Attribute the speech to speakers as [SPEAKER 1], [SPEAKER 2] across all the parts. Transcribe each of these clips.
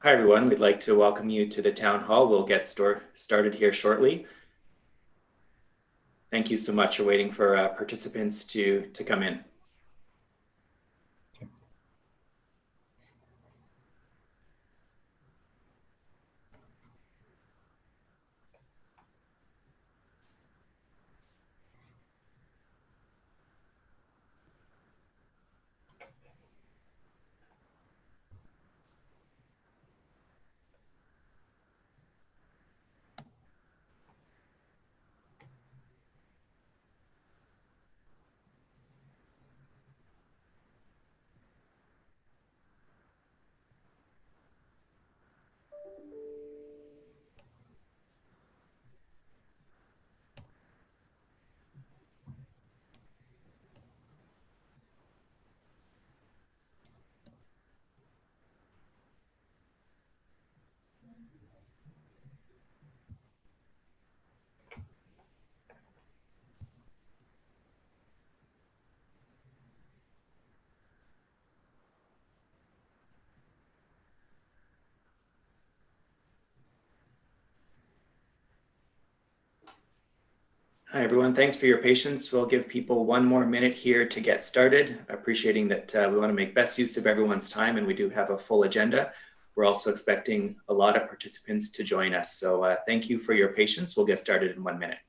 [SPEAKER 1] Hi, everyone. We'd like to welcome you to the town hall. We'll get started here shortly. Thank you so much for waiting for participants to come in. Hi, everyone. Thanks for your patience. We'll give people one more minute here to get started, appreciating that we want to make best use of everyone's time, and we do have a full agenda. We're also expecting a lot of participants to join us. So thank you for your patience. We'll get started in 1 minute.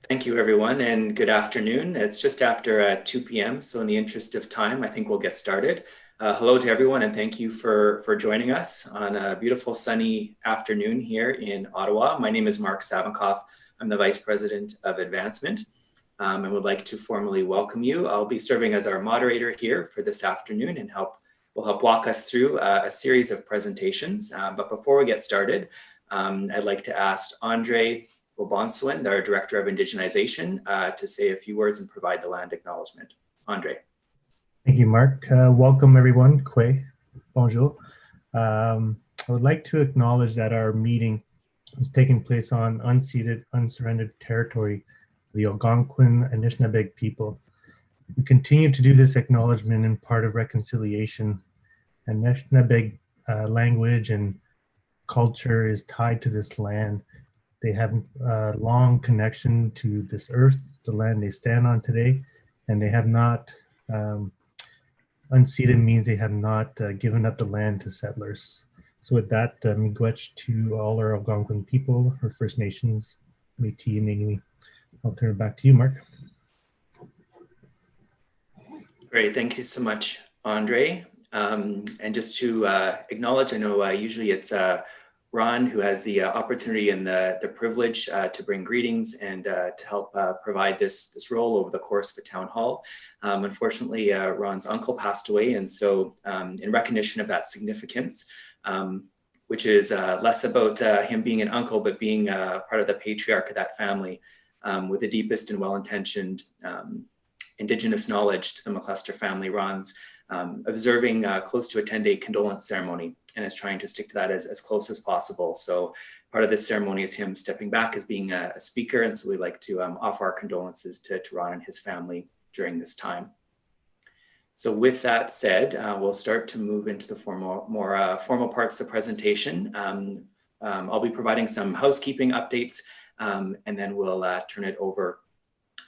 [SPEAKER 1] Thank you, everyone, and good afternoon. It's just after 2 p.m., so in the interest of time, I think we'll get started. Hello to everyone, and thank you for joining us on a beautiful sunny afternoon here in Ottawa. My name is Mark Savinkoff. I'm the Vice President of Advancement, and would like to formally welcome you. I'll be serving as our moderator here for this afternoon and will help walk us through a series of presentations. But before we get started, I'd like to ask Andre Bonswin, our Director of Indigenization, to say a few words and provide the land acknowledgement. Andre.
[SPEAKER 2] Thank you, Mark. Welcome, everyone. Kwe, bonjour. I would like to acknowledge that our meeting is taking place on unceded, unsurrendered territory of the Algonquin Anishinaabeg people. We continue to do this acknowledgement in part of reconciliation. Anishinaabeg language and culture is tied to this land. They have a long connection to this earth, the land they stand on today, and they have not, unceded means they have not given up the land to settlers. So with that, miigwech to all our Algonquin people, our First Nations, Métis and Inuit. I'll turn it back to you, Mark.
[SPEAKER 1] Great, thank you so much, Andre. And just to acknowledge, I know usually it's Ron, who has the opportunity and the privilege to bring greetings and to help provide this role over the course of a town hall. Unfortunately, Ron's uncle passed away, and so in recognition of that significance, which is less about him being an uncle, but being part of the patriarch of that family, with the deepest and well-intentioned Indigenous knowledge to the McCluster family, Ron's observing close to a 10-day condolence ceremony and is trying to stick to that as close as possible. So part of this ceremony is him stepping back as being a speaker. And so we'd like to offer our condolences to Ron and his family during this time. So with that said, we'll start to move into the more formal parts of the presentation. I'll be providing some housekeeping updates, and then we'll turn it over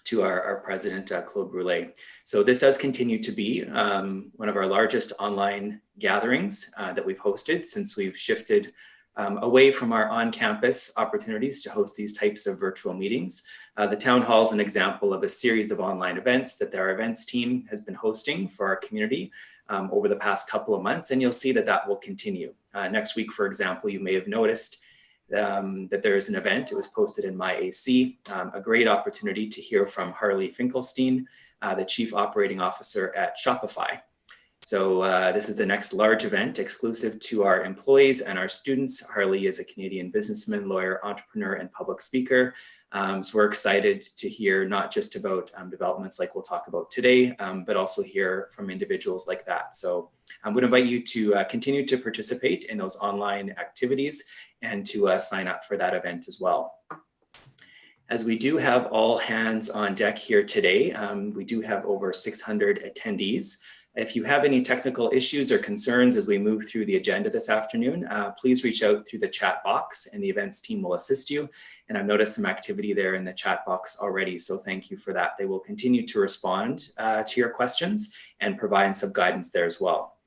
[SPEAKER 1] to our president, Claude Blanchet. So this does continue to be one of our largest online gatherings that we've hosted since we've shifted away from our on-campus opportunities to host these types of virtual meetings. The town hall is an example of a series of online events that our events team has been hosting for our community over the past couple of months, and you'll see that that will continue. Next week, for example, you may have noticed that there is an event. It was posted in my AC, a great opportunity to hear from Harley Finkelstein, the Chief Operating Officer at Shopify. So this is the next large event exclusive to our employees and our students. Harley is a Canadian businessman, lawyer, entrepreneur, and public speaker. So we're excited to hear not just about developments like we'll talk about today, but also hear from individuals like that. So I would invite you to continue to participate in those online activities and to sign up for that event as well. As we do have all hands on deck here today, we do have over 600 attendees. If you have any technical issues or concerns as we move through the agenda this afternoon, please reach out through the chat box and the events team will assist you. And I've noticed some activity there in the chat box already, so thank you for that. They will continue to respond to your questions and provide some guidance there as well.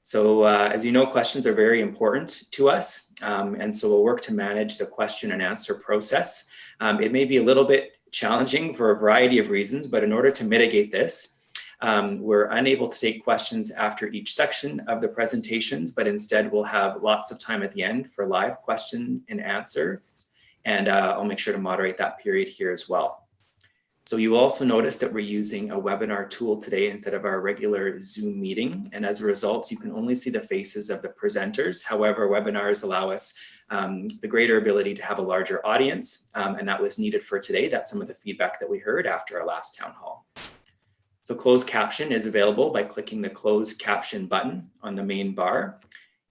[SPEAKER 1] So as you know, questions are very important to us, and so we'll work to manage the question and answer process. It may be a little bit challenging for a variety of reasons, but in order to mitigate this, we're unable to take questions after each section of the presentations, but instead we'll have lots of time at the end for live question and answers. And I'll make sure to moderate that period here as well. So you also notice that we're using a webinar tool today instead of our regular Zoom meeting. And as a result, you can only see the faces of the presenters. However, webinars allow us the greater ability to have a larger audience. And that was needed for today. That's some of the feedback that we heard after our last town hall. So closed caption is available by clicking the closed caption button on the main bar.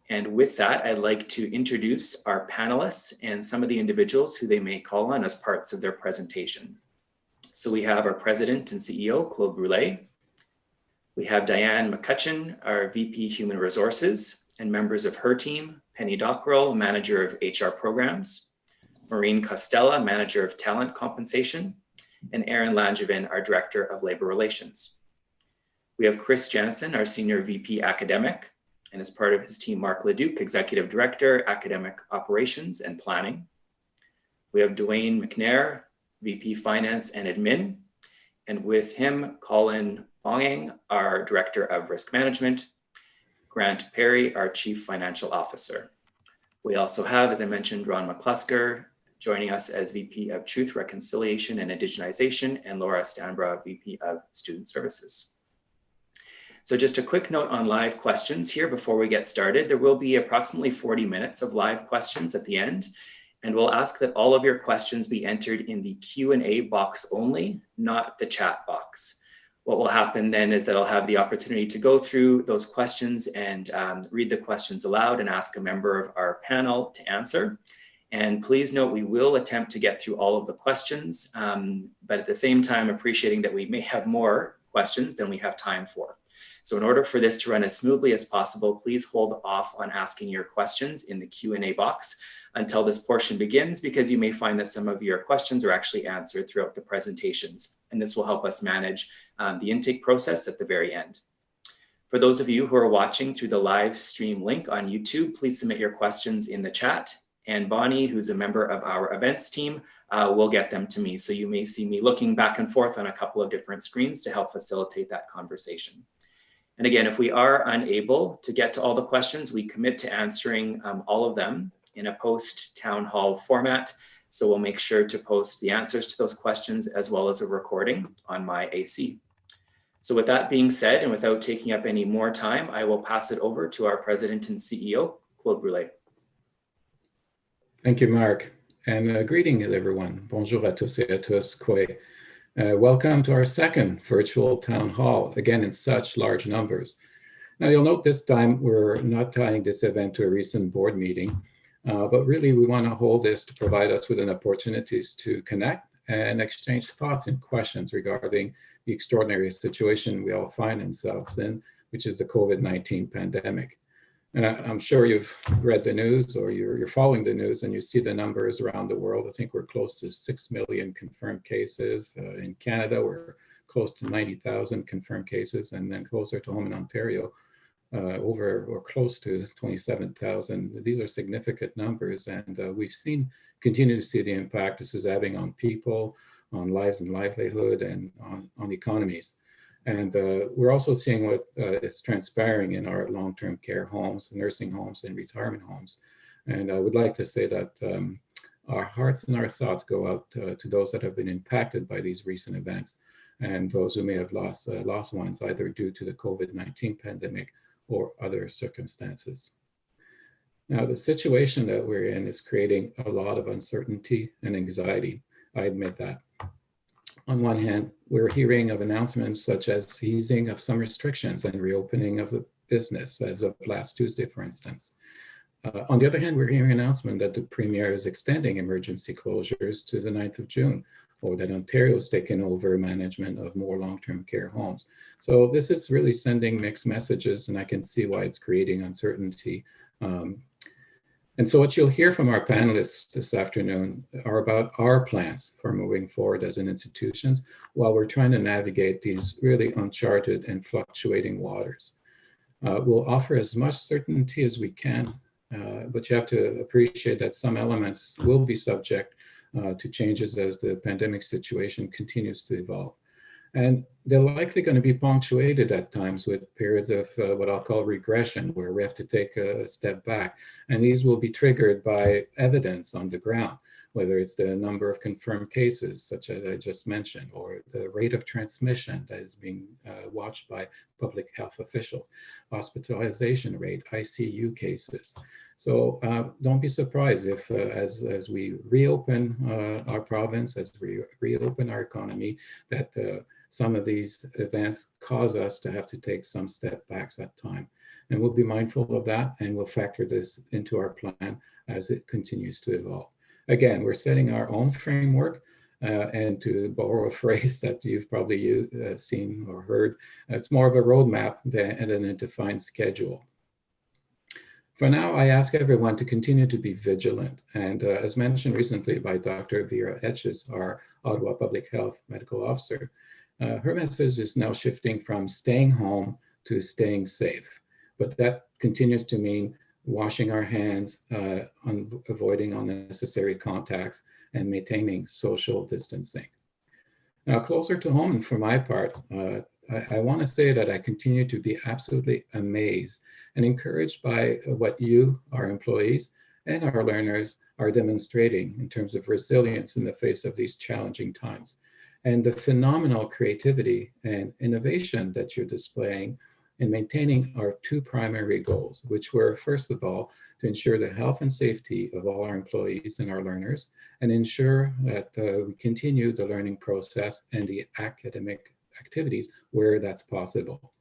[SPEAKER 1] And with that, I'd like to introduce our panelists and some of the individuals who they may call on as parts of their presentation. So we have our President and CEO, Claude Blanchet. We have Diane McCutcheon, our VP Human Resources, and members of her team, Penny Dockrell, Manager of HR Programs, Maureen Costella, Manager of Talent Compensation, and Aaron Langevin, our Director of Labor Relations. We have Chris Jansen, our Senior VP Academic, and as part of his team, Mark Leduc, Executive Director, Academic Operations and Planning. We have Dwayne McNair, VP Finance and Admin, and with him, Colin Batarang, our Director of Risk Management, Grant Perry, our Chief Financial Officer. We also have, as I mentioned, Ron McClusker, joining us as VP of Truth, Reconciliation and Indigenization, and Laura Stanbra, VP of Student Services. So just a quick note on live questions here before we get started. There will be approximately 40 minutes of live questions at the end, and we'll ask that all of your questions be entered in the Q&A box only, not the chat box. What will happen then is that I'll have the opportunity to go through those questions and read the questions aloud and ask a member of our panel to answer. And please note, we will attempt to get through all of the questions, but at the same time, appreciating that we may have more questions than we have time for. So in order for this to run as smoothly as possible, please hold off on asking your questions in the Q&A box until this portion begins, because you may find that some of your questions are actually answered throughout the presentations. And this will help us manage the intake process at the very end. For those of you who are watching through the live stream link on YouTube, please submit your questions in the chat. And Bonnie, who's a member of our events team, will get them to me. So you may see me looking back and forth on a couple of different screens to help facilitate that conversation. And again, if we are unable to get to all the questions, we commit to answering all of them in a post-town hall format. So we'll make sure to post the answers to those questions as well as a recording on my AC. So with that being said, and without taking up any more time, I will pass it over to our President and CEO, Claude Blanchet.
[SPEAKER 3] Thank you, Mark, and greetings everyone. Bonjour à tous et à tous. Welcome to our second virtual town hall, again in such large numbers. Now you'll note this time we're not tying this event to a recent board meeting, but really we want to hold this to provide us with an opportunities to connect and exchange thoughts and questions regarding the extraordinary situation we all find ourselves in, which is the COVID-19 pandemic. And I'm sure you've read the news or you're following the news and you see the numbers around the world. I think we're close to 6 million confirmed cases. In Canada, we're close to 90,000 confirmed cases, and then closer to home in Ontario, over or close to 27,000. These are significant numbers, and we've continue to see the impact this is having on people, on lives and livelihood, and on economies. And we're also seeing what is transpiring in our long-term care homes, nursing homes, and retirement homes. And I would like to say that our hearts and our thoughts go out to those that have been impacted by these recent events, and those who may have lost ones either due to the COVID-19 pandemic or other circumstances. Now, the situation that we're in is creating a lot of uncertainty and anxiety. I admit that. On one hand, we're hearing of announcements such as easing of some restrictions and reopening of the business as of last Tuesday, for instance. On the other hand, we're hearing an announcement that the Premier is extending emergency closures to the 9th of June, or that Ontario has taken over management of more long-term care homes. So this is really sending mixed messages, and I can see why it's creating uncertainty. And so what you'll hear from our panelists this afternoon are about our plans for moving forward as an institution while we're trying to navigate these really uncharted and fluctuating waters. We'll offer as much certainty as we can, but you have to appreciate that some elements will be subject to changes as the pandemic situation continues to evolve. And they're likely going to be punctuated at times with periods of what I'll call regression, where we have to take a step back. And these will be triggered by evidence on the ground, whether it's the number of confirmed cases, such as I just mentioned, or the rate of transmission that is being watched by public health officials, hospitalization rate, ICU cases. So don't be surprised if as we reopen our province, as we reopen our economy, that some of these events cause us to have to take some step backs at time. And we'll be mindful of that, and we'll factor this into our plan as it continues to evolve. Again, we're setting our own framework, and to borrow a phrase that you've probably seen or heard, it's more of a roadmap than a defined schedule. For now, I ask everyone to continue to be vigilant. And as mentioned recently by Dr. Vera Etches, our Ottawa Public Health Medical Officer, her message is now shifting from staying home to staying safe. But that continues to mean washing our hands, avoiding unnecessary contacts, and maintaining social distancing. Now, closer to home, for my part, I want to say that I continue to be absolutely amazed and encouraged by what you, our employees, and our learners are demonstrating in terms of resilience in the face of these challenging times, and the phenomenal creativity and innovation that you're displaying in maintaining our two primary goals, which were, first of all, to ensure the health and safety of all our employees and our learners, and ensure that we continue the learning process and the academic activities where that's possible.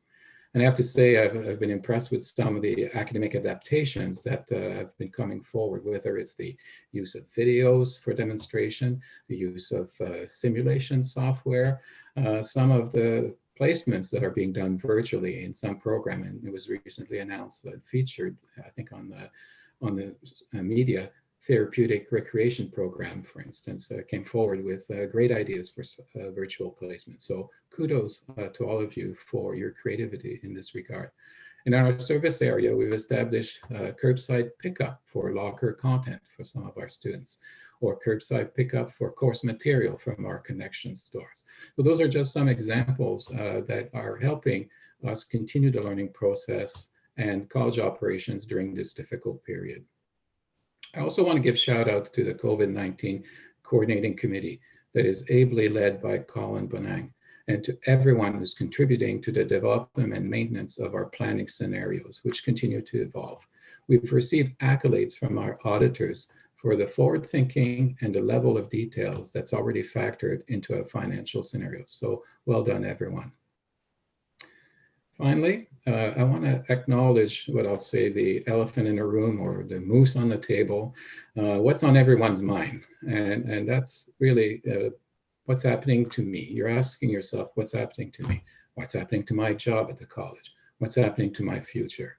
[SPEAKER 3] And I have to say, I've been impressed with some of the academic adaptations that have been coming forward, whether it's the use of videos for demonstration, the use of simulation software, some of the placements that are being done virtually in some program. And it was recently announced and featured, I think, on the media. Therapeutic recreation program, for instance, came forward with great ideas for virtual placement. So kudos to all of you for your creativity in this regard. In our service area, we've established curbside pickup for locker content for some of our students, or curbside pickup for course material from our connection stores. So those are just some examples that are helping us continue the learning process and college operations during this difficult period. I also want to give shout out to the COVID-19 Coordinating Committee that is ably led by Colin Batarang, and to everyone who's contributing to the development and maintenance of our planning scenarios, which continue to evolve. We've received accolades from our auditors for the forward thinking and the level of details that's already factored into a financial scenario. So well done, everyone. Finally, I want to acknowledge what I'll say the elephant in the room, or the moose on the table, what's on everyone's mind. And that's really what's happening to me. You're asking yourself, what's happening to me? What's happening to my job at the college? What's happening to my future?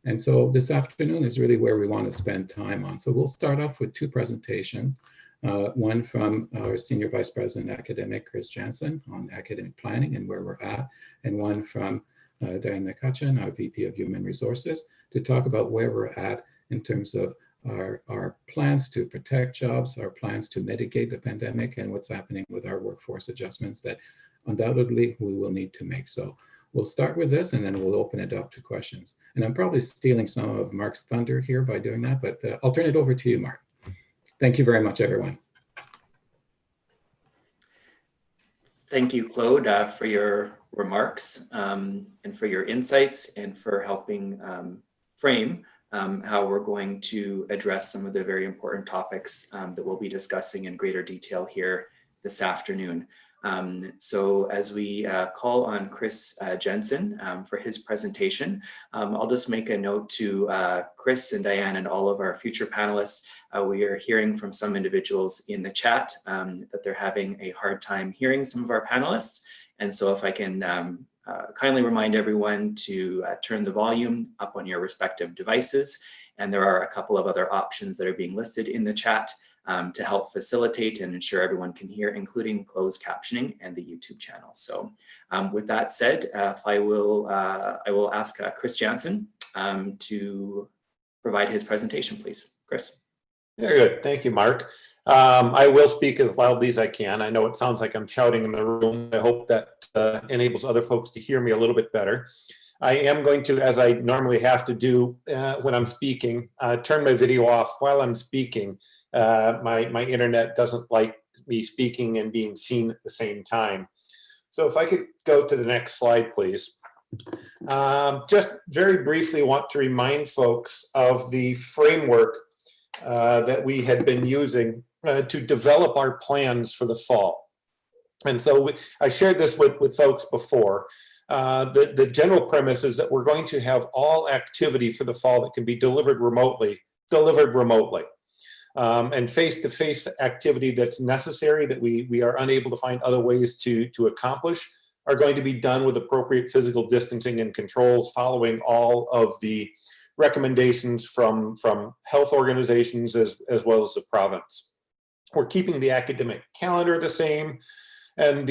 [SPEAKER 3] And so this afternoon is really where we want to spend time on. So we'll start off with two presentations, one from our Senior Vice President Academic, Chris Jansen, on academic planning and where we're at, and one from Diane McCutcheon, our VP of Human Resources, to talk about where we're at in terms of our plans to protect jobs, our plans to mitigate the pandemic, and what's happening with our workforce adjustments that undoubtedly we will need to make. So we'll start with this and then we'll open it up to questions. And I'm probably stealing some of Mark's thunder here by doing that, but I'll turn it over to you, Mark. Thank you very much, everyone.
[SPEAKER 1] Thank you, Claude, for your remarks and for your insights and for helping frame how we're going to address some of the very important topics that we'll be discussing in greater detail here this afternoon. So as we call on Chris Jensen for his presentation, I'll just make a note to Chris and Diane and all of our future panelists. We are hearing from some individuals in the chat that they're having a hard time hearing some of our panelists. And so if I can kindly remind everyone to turn the volume up on your respective devices. And there are a couple of other options that are being listed in the chat to help facilitate and ensure everyone can hear, including closed captioning and the YouTube channel. So with that said, I will ask Chris Jansen to provide his presentation, please. Chris.
[SPEAKER 4] Very good. Thank you, Mark. I will speak as loudly as I can. I know it sounds like I'm shouting in the room. I hope that enables other folks to hear me a little bit better. I am going to, as I normally have to do when I'm speaking, turn my video off while I'm speaking. My internet doesn't like me speaking and being seen at the same time. So if I could go to the next slide, please. Just very briefly want to remind folks of the framework that we had been using to develop our plans for the fall. And so I shared this with folks before. The general premise is that we're going to have all activity for the fall that can be delivered remotely. And face-to-face activity that's necessary, that we are unable to find other ways to accomplish, are going to be done with appropriate physical distancing and controls, following all of the recommendations from health organizations as well as the province. We're keeping the academic calendar the same. And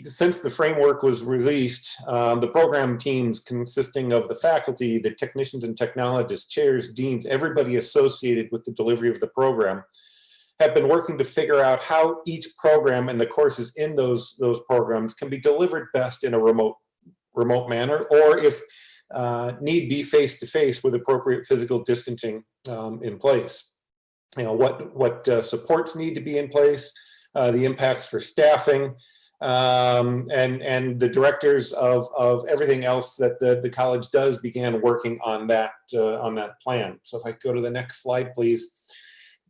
[SPEAKER 4] since the framework was released, the program teams consisting of the faculty, the technicians and technologists, chairs, deans, everybody associated with the delivery of the program, have been working to figure out how each program and the courses in those programs can be delivered best in a remote manner, or if need be face-to-face with appropriate physical distancing in place. You know, what supports need to be in place, the impacts for staffing, and the directors of everything else that the college does began working on that plan. So if I go to the next slide, please.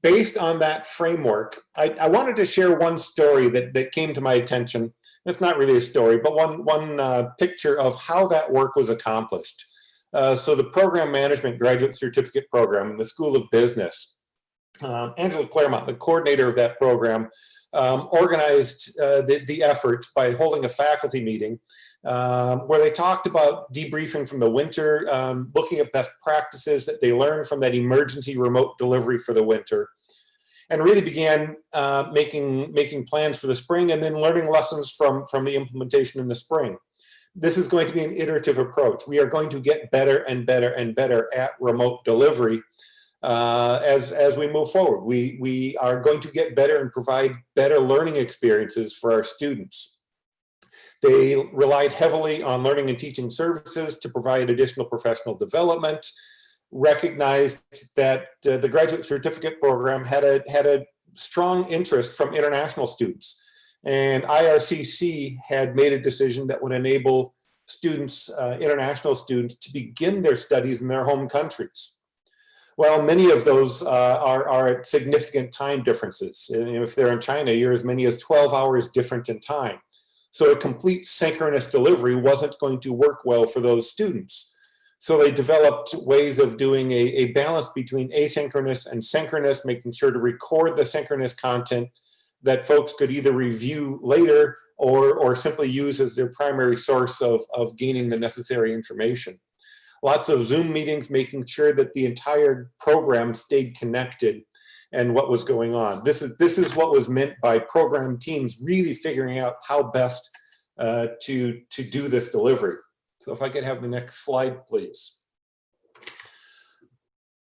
[SPEAKER 4] Based on that framework, I wanted to share one story that came to my attention. It's not really a story, but one picture of how that work was accomplished. So the program management graduate certificate program in the School of Business, Angela Claremont, the coordinator of that program, organized the efforts by holding a faculty meeting where they talked about debriefing from the winter, looking at best practices that they learned from that emergency remote delivery for the winter, and really began making plans for the spring and then learning lessons from the implementation in the spring. This is going to be an iterative approach. We are going to get better and better and better at remote delivery as we move forward. We are going to get better and provide better learning experiences for our students. They relied heavily on learning and teaching services to provide additional professional development, recognized that the graduate certificate program had a strong interest from international students. And IRCC had made a decision that would enable students, international students, to begin their studies in their home countries. Well, many of those are at significant time differences. If they're in China, you're as many as 12 hours different in time. So a complete synchronous delivery wasn't going to work well for those students. So they developed ways of doing a balance between asynchronous and synchronous, making sure to record the synchronous content that folks could either review later or simply use as their primary source of gaining the necessary information. Lots of Zoom meetings, making sure that the entire program stayed connected and what was going on. This is what was meant by program teams really figuring out how best to do this delivery. So if I could have the next slide, please.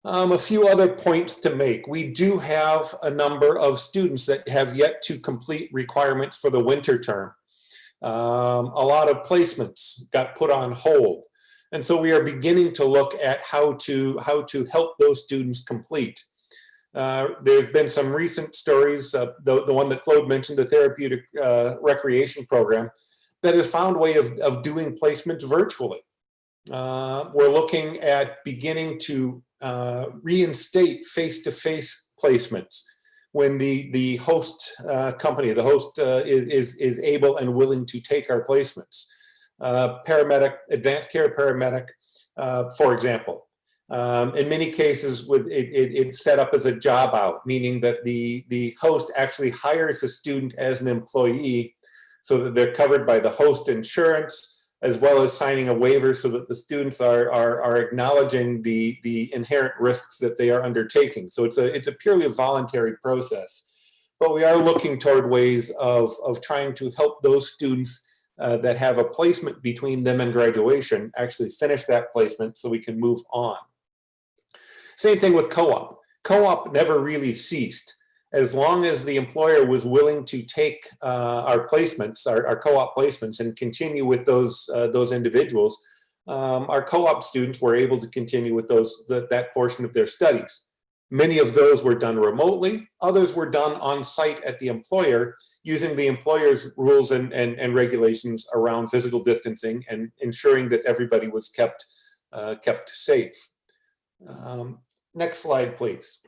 [SPEAKER 4] A few other points to make. We do have a number of students that have yet to complete requirements for the winter term. A lot of placements got put on hold. And so we are beginning to look at how to help those students complete. There have been some recent stories, the one that Claude mentioned, the therapeutic recreation program, that has found a way of doing placements virtually. We're looking at beginning to reinstate face-to-face placements when the host company, the host is able and willing to take our placements. Paramedic, advanced care paramedic, for example. In many cases, it's set up as a job out, meaning that the host actually hires a student as an employee so that they're covered by the host insurance, as well as signing a waiver so that the students are acknowledging the inherent risks that they are undertaking. So it's a purely voluntary process. But we are looking toward ways of trying to help those students that have a placement between them and graduation actually finish that placement so we can move on. Same thing with co-op. Co-op never really ceased. As long as the employer was willing to take our placements, our co-op placements, and continue with those individuals, our co-op students were able to continue with that portion of their studies. Many of those were done remotely. Others were done on site at the employer using the employer's rules and regulations around physical distancing and ensuring that everybody was kept safe. Next slide, please.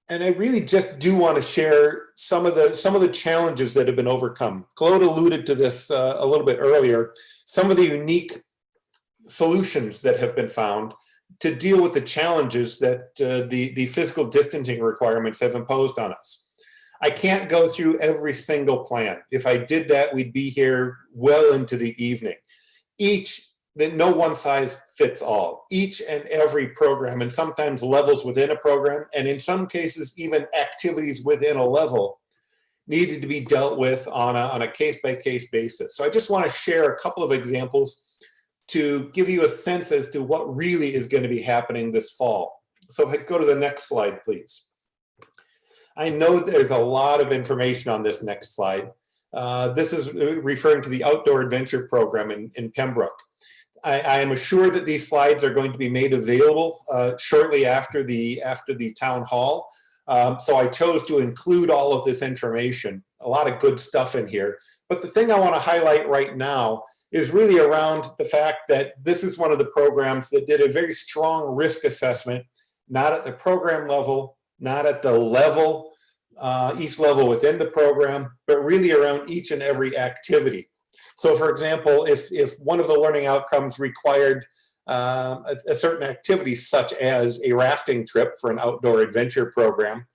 [SPEAKER 4] And I really just do want to share some of the challenges that have been overcome. Claude alluded to this a little bit earlier. Some of the unique solutions that have been found to deal with the challenges that the physical distancing requirements have imposed on us. I can't go through every single plan. If I did that, we'd be here well into the evening. No one size fits all. Each and every program, and sometimes levels within a program, and in some cases even activities within a level, needed to be dealt with on a case-by-case basis. So I just want to share a couple of examples to give you a sense as to what really is going to be happening this fall. So if I could go to the next slide, please. I know there's a lot of information on this next slide. This is referring to the Outdoor Adventure Program in Pembroke. I am assured that these slides are going to be made available shortly after the town hall. So I chose to include all of this information, a lot of good stuff in here. But the thing I want to highlight right now is really around the fact that this is one of the programs that did a very strong risk assessment, not at the program level, not at the level, each level within the program, but really around each and every activity. So for example, if one of the learning outcomes required a certain activity, such as a rafting trip for an outdoor adventure program,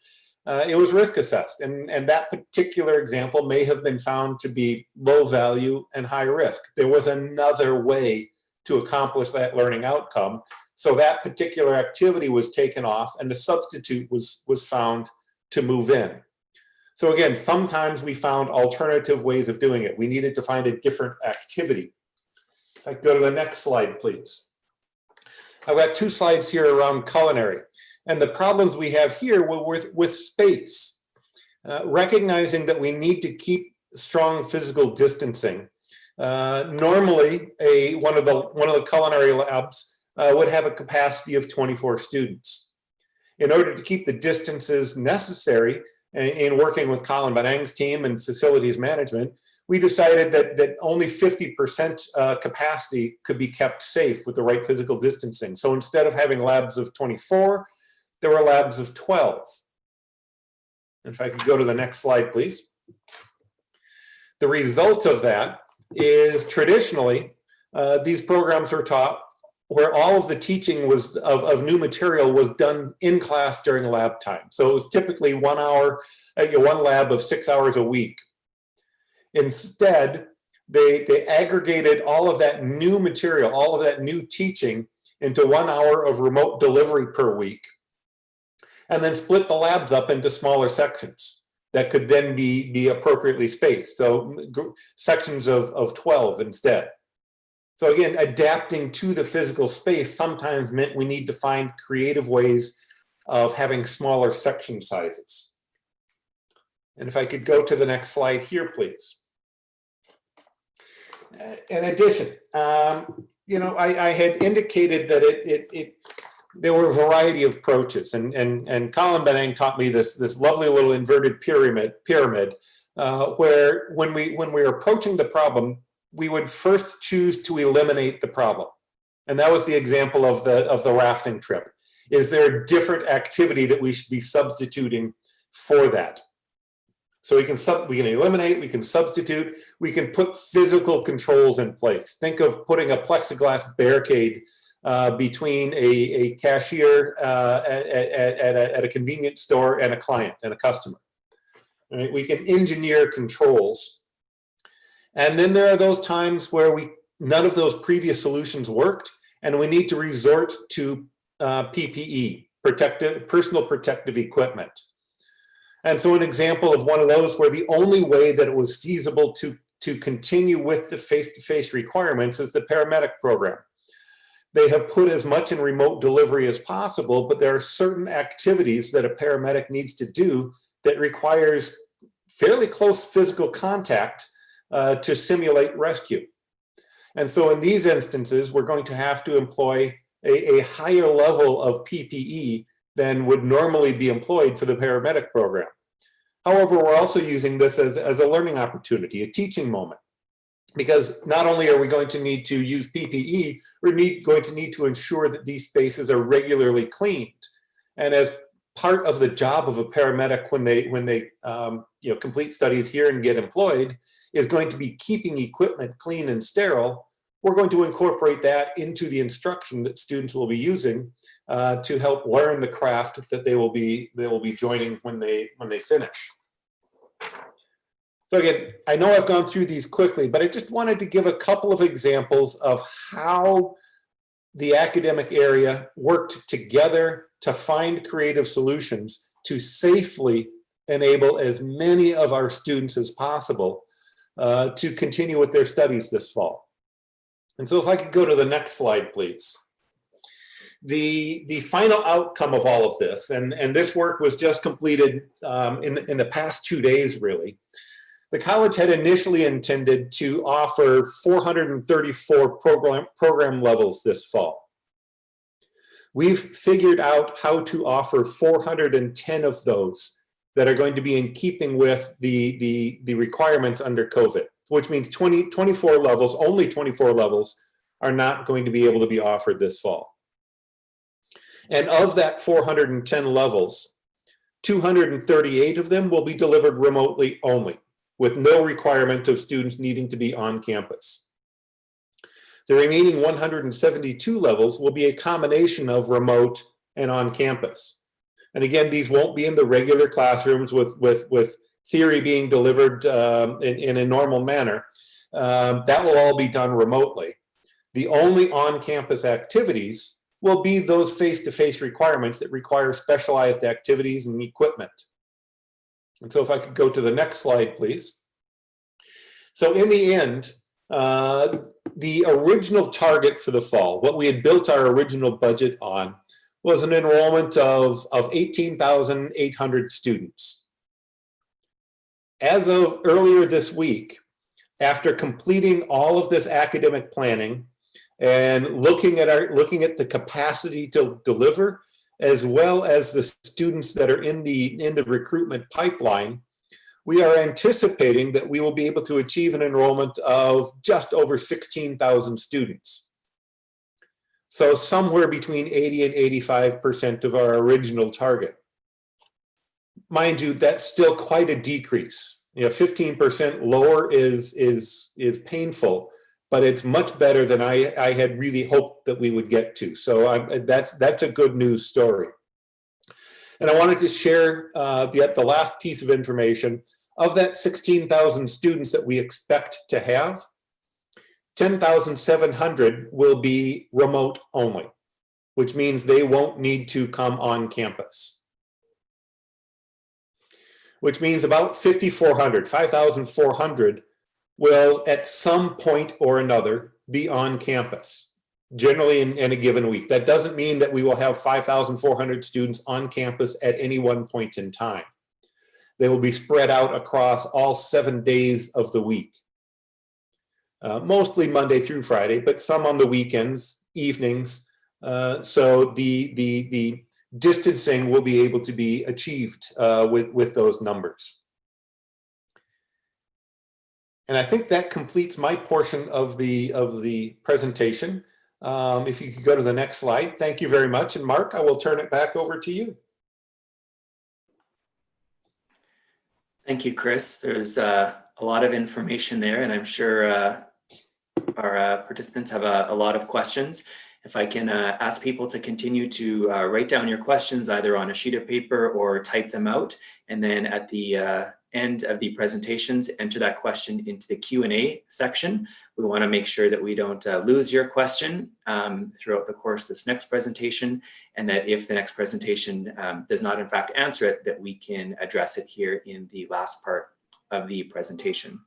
[SPEAKER 4] it was risk assessed. And that particular example may have been found to be low value and high risk. There was another way to accomplish that learning outcome. So that particular activity was taken off and the substitute was found to move in. So again, sometimes we found alternative ways of doing it. We needed to find a different activity. If I could go to the next slide, please. I've got two slides here around culinary. And the problems we have here were with space. Recognizing that we need to keep strong physical distancing. Normally, one of the culinary labs would have a capacity of 24 students. In order to keep the distances necessary, in working with Colin Batarang's team and facilities management, we decided that only 50% capacity could be kept safe with the right physical distancing. So instead of having labs of 24, there were labs of 12. And if I could go to the next slide, please. The result of that is traditionally, these programs were taught where all of the teaching was of new material was done in class during lab time. So it was typically 1 hour, one lab of 6 hours a week. Instead, they aggregated all of that new material, all of that new teaching into 1 hour of remote delivery per week, and then split the labs up into smaller sections that could then be appropriately spaced. So sections of 12 instead. So again, adapting to the physical space sometimes meant we need to find creative ways of having smaller section sizes. And if I could go to the next slide here, please. in addition, you know, I had indicated that there were a variety of approaches, and Colin Batarang taught me this lovely little inverted pyramid, where when we were approaching the problem, we would first choose to eliminate the problem, and that was the example of the rafting trip. Is there a different activity that we should be substituting for that? So we can eliminate, we can substitute, we can put physical controls in place. Think of putting a plexiglass barricade between a cashier at a convenience store and a client and a customer. Right? We can engineer controls. And then there are those times where none of those previous solutions worked, and we need to resort to PPE, personal protective equipment. And so an example of one of those where the only way that it was feasible to continue with the face-to-face requirements is the paramedic program. They have put as much in remote delivery as possible, but there are certain activities that a paramedic needs to do that requires fairly close physical contact to simulate rescue. And so in these instances, we're going to have to employ a higher level of PPE than would normally be employed for the paramedic program. However, we're also using this as a learning opportunity, a teaching moment, because not only are we going to need to use PPE, we're going to need to ensure that these spaces are regularly cleaned. And as part of the job of a paramedic when they complete studies here and get employed is going to be keeping equipment clean and sterile, we're going to incorporate that into the instruction that students will be using to help learn the craft that they will be joining when they finish. So again, I know I've gone through these quickly, but I just wanted to give a couple of examples of how the academic area worked together to find creative solutions to safely enable as many of our students as possible to continue with their studies this fall. And so if I could go to the next slide, please. The final outcome of all of this, and this work was just completed in the past 2 days, really. The college had initially intended to offer 434 program levels this fall. We've figured out how to offer 410 of those that are going to be in keeping with the requirements under COVID, which means 24 levels, only 24 levels are not going to be able to be offered this fall. And of that 410 levels, 238 of them will be delivered remotely only, with no requirement of students needing to be on campus. The remaining 172 levels will be a combination of remote and on campus. And again, these won't be in the regular classrooms with theory being delivered in a normal manner. That will all be done remotely. The only on-campus activities will be those face-to-face requirements that require specialized activities and equipment. And so if I could go to the next slide, please. So in the end, the original target for the fall, what we had built our original budget on, was an enrollment of 18,800 students. As of earlier this week, after completing all of this academic planning and looking at the capacity to deliver, as well as the students that are in the recruitment pipeline, we are anticipating that we will be able to achieve an enrollment of just over 16,000 students. So somewhere between 80 and 85% of our original target. Mind you, that's still quite a decrease. 15% lower is painful, but it's much better than I had really hoped that we would get to. So that's a good news story. And I wanted to share the last piece of information. Of that 16,000 students that we expect to have, 10,700 will be remote only, which means they won't need to come on campus. Which means about 5,400 will at some point or another be on campus, generally in a given week. That doesn't mean that we will have 5,400 students on campus at any one point in time. They will be spread out across all 7 days of the week. mostly Monday through Friday, but some on the weekends, evenings. So the distancing will be able to be achieved with those numbers. And I think that completes my portion of the presentation. If you could go to the next slide. Thank you very much. And Mark, I will turn it back over to you.
[SPEAKER 1] Thank you, Chris. There's a lot of information there, and I'm sure our participants have a lot of questions. If I can ask people to continue to write down your questions either on a sheet of paper or type them out, and then at the end of the presentations, enter that question into the Q&A section. We want to make sure that we don't lose your question throughout the course of this next presentation, and that if the next presentation does not in fact answer it, that we can address it here in the last part of the presentation.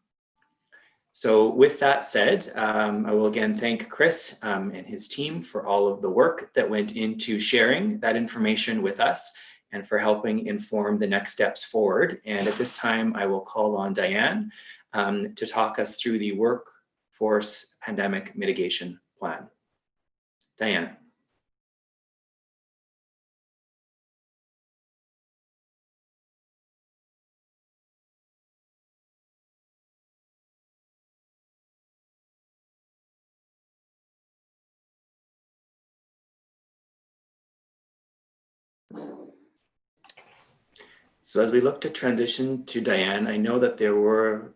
[SPEAKER 1] So with that said, I will again thank Chris and his team for all of the work that went into sharing that information with us and for helping inform the next steps forward. And at this time, I will call on Diane to talk us through the Workforce Pandemic Mitigation Plan. Diane. So as we look to transition to Diane, I know that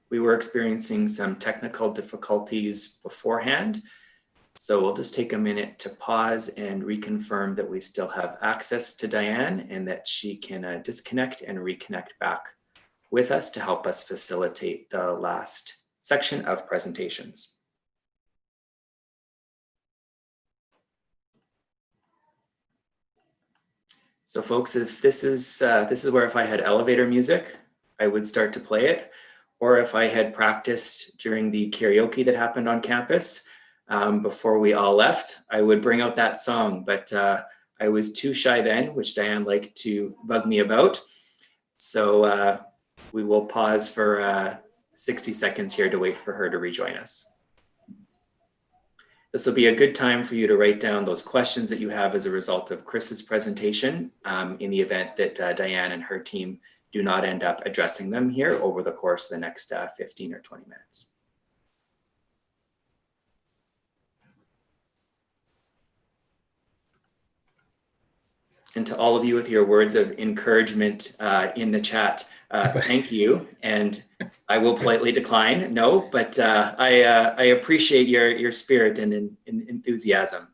[SPEAKER 1] we were experiencing some technical difficulties beforehand. So we'll just take a minute to pause and reconfirm that we still have access to Diane and that she can disconnect and reconnect back with us to help us facilitate the last section of presentations. So folks, if this is where if I had elevator music, I would start to play it. Or if I had practiced during the karaoke that happened on campus before we all left, I would bring out that song. But I was too shy then, which Diane liked to bug me about. So we will pause for 60 seconds here to wait for her to rejoin us. This will be a good time for you to write down those questions that you have as a result of Chris's presentation in the event that Diane and her team do not end up addressing them here over the course of the next 15 or 20 minutes. And to all of you with your words of encouragement in the chat, thank you. And I will politely decline, no, but I appreciate your spirit and enthusiasm.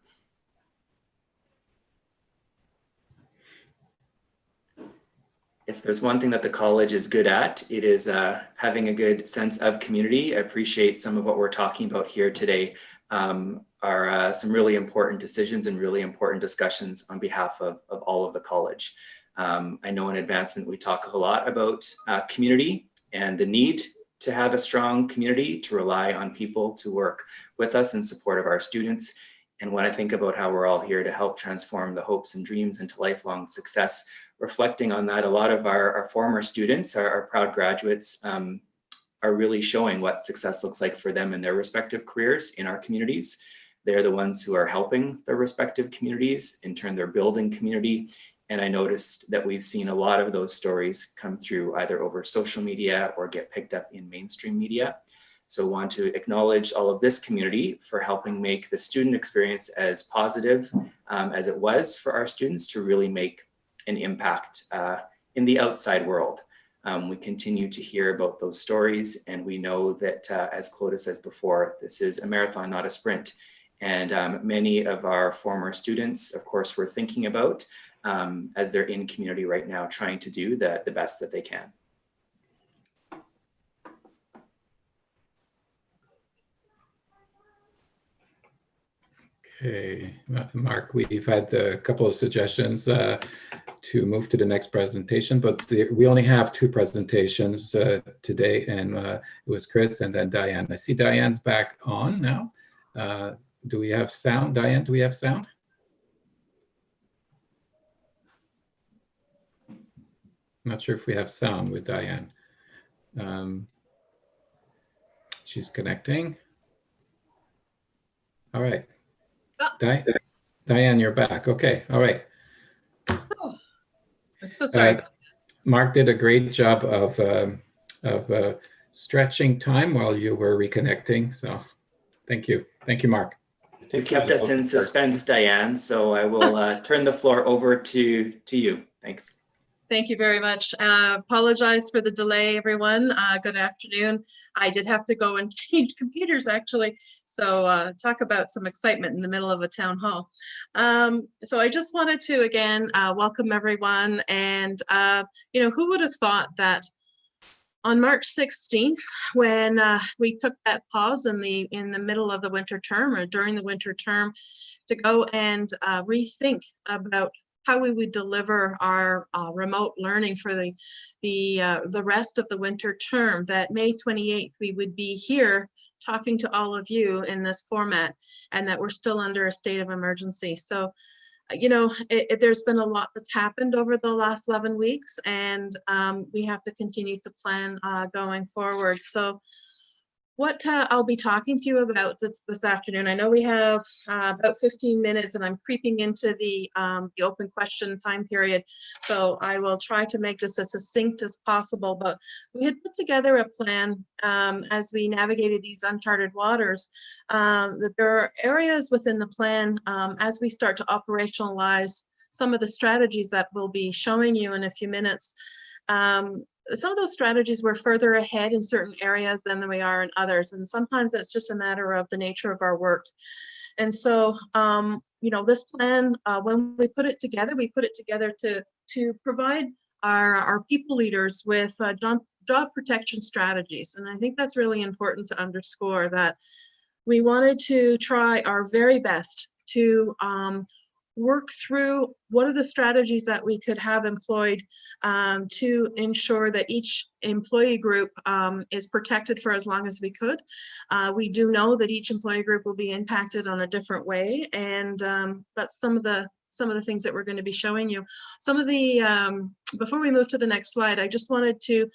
[SPEAKER 1] If there's one thing that the college is good at, it is having a good sense of community. I appreciate some of what we're talking about here today are some really important decisions and really important discussions on behalf of all of the college. I know in advancement, we talk a lot about community and the need to have a strong community, to rely on people to work with us in support of our students. And when I think about how we're all here to help transform the hopes and dreams into lifelong success, reflecting on that, a lot of our former students, our proud graduates, are really showing what success looks like for them in their respective careers in our communities. They're the ones who are helping their respective communities. In turn, they're building community. And I noticed that we've seen a lot of those stories come through either over social media or get picked up in mainstream media. So I want to acknowledge all of this community for helping make the student experience as positive as it was for our students to really make an impact in the outside world. We continue to hear about those stories, and we know that, as Claude said before, this is a marathon, not a sprint. And many of our former students, of course, we're thinking about as they're in community right now, trying to do the best that they can.
[SPEAKER 3] Okay, Mark, we've had a couple of suggestions to move to the next presentation, but we only have two presentations today, and it was Chris and then Diane. I see Diane's back on now. Do we have sound? Diane, do we have sound? I'm not sure if we have sound with Diane. She's connecting. All right.
[SPEAKER 5] Oh.
[SPEAKER 3] Diane, you're back. Okay. All right.
[SPEAKER 5] Oh, I'm so sorry.
[SPEAKER 3] Mark did a great job of stretching time while you were reconnecting. So thank you. Thank you, Mark.
[SPEAKER 1] You kept us in suspense, Diane, so I will turn the floor over to you. Thanks.
[SPEAKER 5] Thank you very much. Apologize for the delay, everyone. Good afternoon. I did have to go and change computers, actually. So talk about some excitement in the middle of a town hall. So I just wanted to, again, welcome everyone. And, you know, who would have thought that on March 16th, when we took that pause in the middle of the winter term or during the winter term to go and rethink about how we would deliver our remote learning for the rest of the winter term, that May 28th, we would be here talking to all of you in this format, and that we're still under a state of emergency. So, you know, there's been a lot that's happened over the last 11 weeks, and we have to continue to plan going forward. So what I'll be talking to you about this afternoon, I know we have about 15 minutes and I'm creeping into the open question time period. So I will try to make this as succinct as possible, but we had put together a plan as we navigated these uncharted waters, that there are areas within the plan as we start to operationalize some of the strategies that we'll be showing you in a few minutes. Some of those strategies were further ahead in certain areas than we are in others. And sometimes that's just a matter of the nature of our work. And so, you know, this plan, when we put it together to provide our people leaders with job protection strategies. And I think that's really important to underscore, that we wanted to try our very best to work through what are the strategies that we could have employed to ensure that each employee group is protected for as long as we could. We do know that each employee group will be impacted on a different way, and that's some of the things that we're going to be showing you. Some of the before we move to the next slide, I just wanted to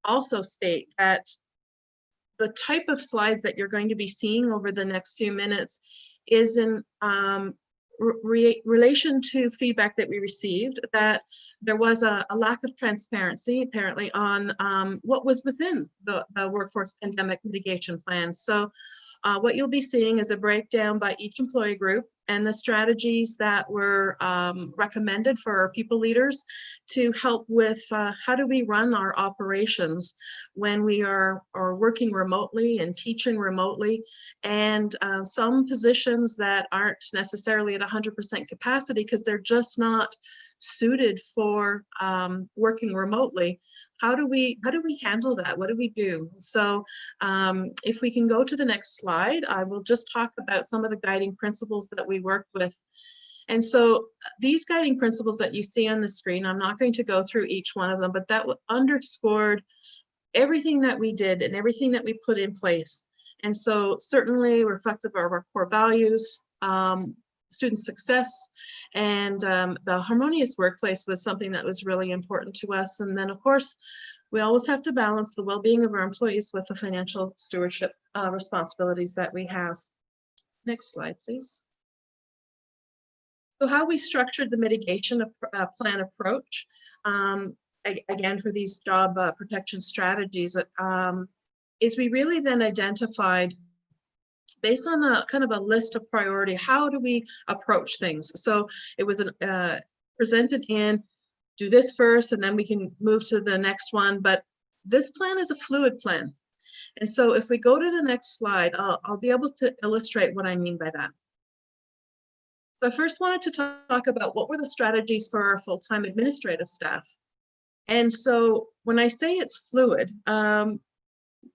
[SPEAKER 5] also state that the type of slides that you're going to be seeing over the next few minutes is in relation to feedback that we received, that there was a lack of transparency apparently on what was within the workforce pandemic mitigation plan. So what you'll be seeing is a breakdown by each employee group and the strategies that were recommended for our people leaders to help with how do we run our operations when we are working remotely and teaching remotely, and some positions that aren't necessarily at 100% capacity because they're just not suited for working remotely. How do we handle that? What do we do? So if we can go to the next slide, I will just talk about some of the guiding principles that we worked with. And so these guiding principles that you see on the screen, I'm not going to go through each one of them, but that underscored everything that we did and everything that we put in place. And so certainly reflective of our core values, student success, and the harmonious workplace was something that was really important to us. And then of course, we always have to balance the well-being of our employees with the financial stewardship responsibilities that we have. Next slide, please. So how we structured the mitigation plan approach, again, for these job protection strategies, is we really then identified, based on a kind of a list of priority, how do we approach things? So it was presented in, do this first, and then we can move to the next one. But this plan is a fluid plan. And so if we go to the next slide, I'll be able to illustrate what I mean by that. So I first wanted to talk about what were the strategies for our full-time administrative staff. And so when I say it's fluid,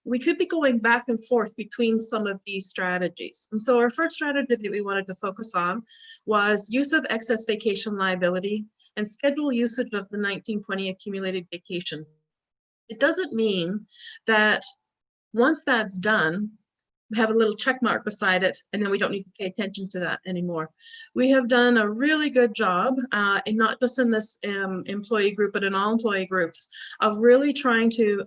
[SPEAKER 5] we could be going back and forth between some of these strategies. And so our first strategy that we wanted to focus on was use of excess vacation liability and schedule usage of the 1920 accumulated vacation. It doesn't mean that once that's done, we have a little check mark beside it, and then we don't need to pay attention to that anymore. We have done a really good job, and not just in this employee group, but in all employee groups, of really trying to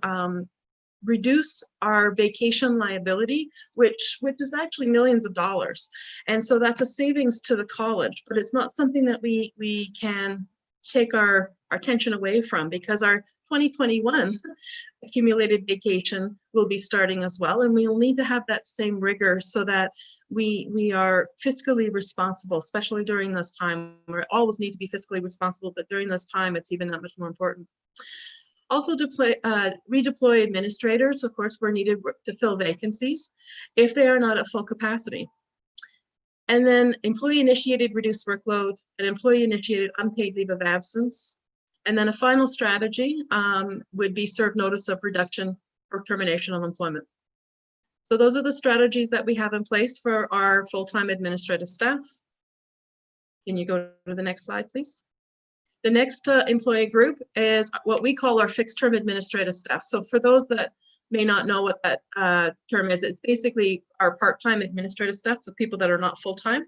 [SPEAKER 5] reduce our vacation liability, which is actually millions of dollars. And so that's a savings to the college, but it's not something that we can take our attention away from, because our 2021 accumulated vacation will be starting as well, and we'll need to have that same rigor so that we are fiscally responsible, especially during this time. We always need to be fiscally responsible, but during this time it's even that much more important. Also, redeploy administrators, of course, were needed to fill vacancies if they are not at full capacity. And then employee-initiated reduced workload and employee-initiated unpaid leave of absence. And then a final strategy would be serve notice of reduction or termination of employment. So those are the strategies that we have in place for our full-time administrative staff. Can you go to the next slide, please? The next employee group is what we call our fixed-term administrative staff. So for those that may not know what that term is, it's basically our part-time administrative staff, so people that are not full-time.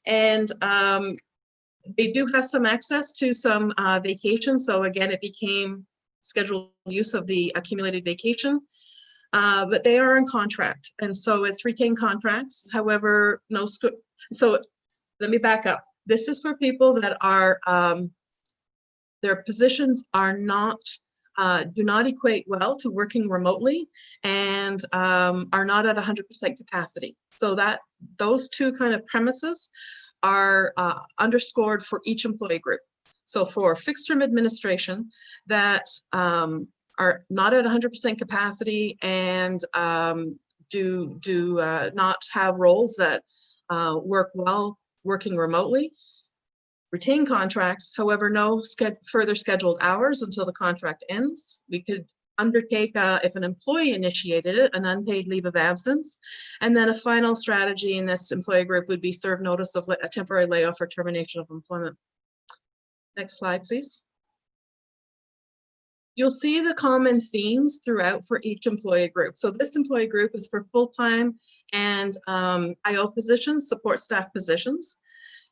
[SPEAKER 5] And they do have some access to some vacation. So again, it became scheduled use of the accumulated vacation, but they are in contract. And so it's retained contracts. However, so let me back up. This is for people that are, their positions are not, do not equate well to working remotely and are not at 100% capacity. So that those two kind of premises are underscored for each employee group. So for fixed term administration that are not at 100% capacity and do not have roles that work well working remotely, retain contracts, however, no further scheduled hours until the contract ends. We could undertake, if an employee initiated it, an unpaid leave of absence. And then a final strategy in this employee group would be serve notice of a temporary layoff or termination of employment. Next slide, please. You'll see the common themes throughout for each employee group. So this employee group is for full-time and IO positions, support staff positions.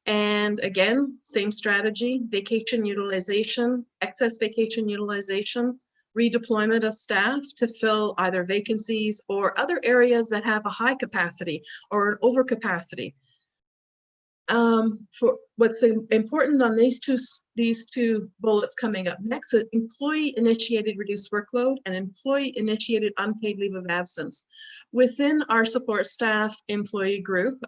[SPEAKER 5] And again, same strategy, vacation utilization, excess vacation utilization, redeployment of staff to fill either vacancies or other areas that have a high capacity or an overcapacity. For what's important on these two bullets coming up next is employee-initiated reduced workload and employee-initiated unpaid leave of absence. Within our support staff employee group,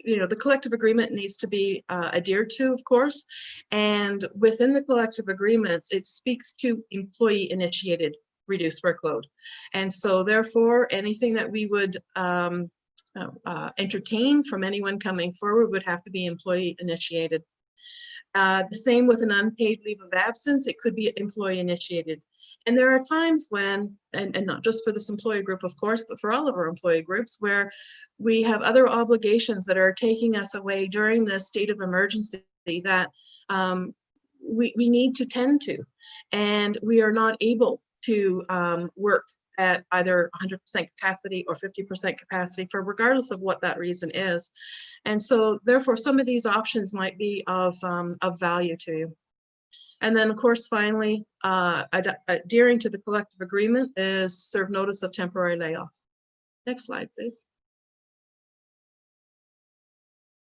[SPEAKER 5] you know, the collective agreement needs to be adhered to, of course, and within the collective agreements, it speaks to employee-initiated reduced workload. And so therefore, anything that we would entertain from anyone coming forward would have to be employee-initiated. The same with an unpaid leave of absence, it could be employee-initiated. And there are times when, and not just for this employee group, of course, but for all of our employee groups, where we have other obligations that are taking us away during this state of emergency that we need to tend to. And we are not able to work at either 100% capacity or 50% capacity for regardless of what that reason is. And so therefore some of these options might be of value to you. And then of course, finally, adhering to the collective agreement is serve notice of temporary layoff. Next slide, please.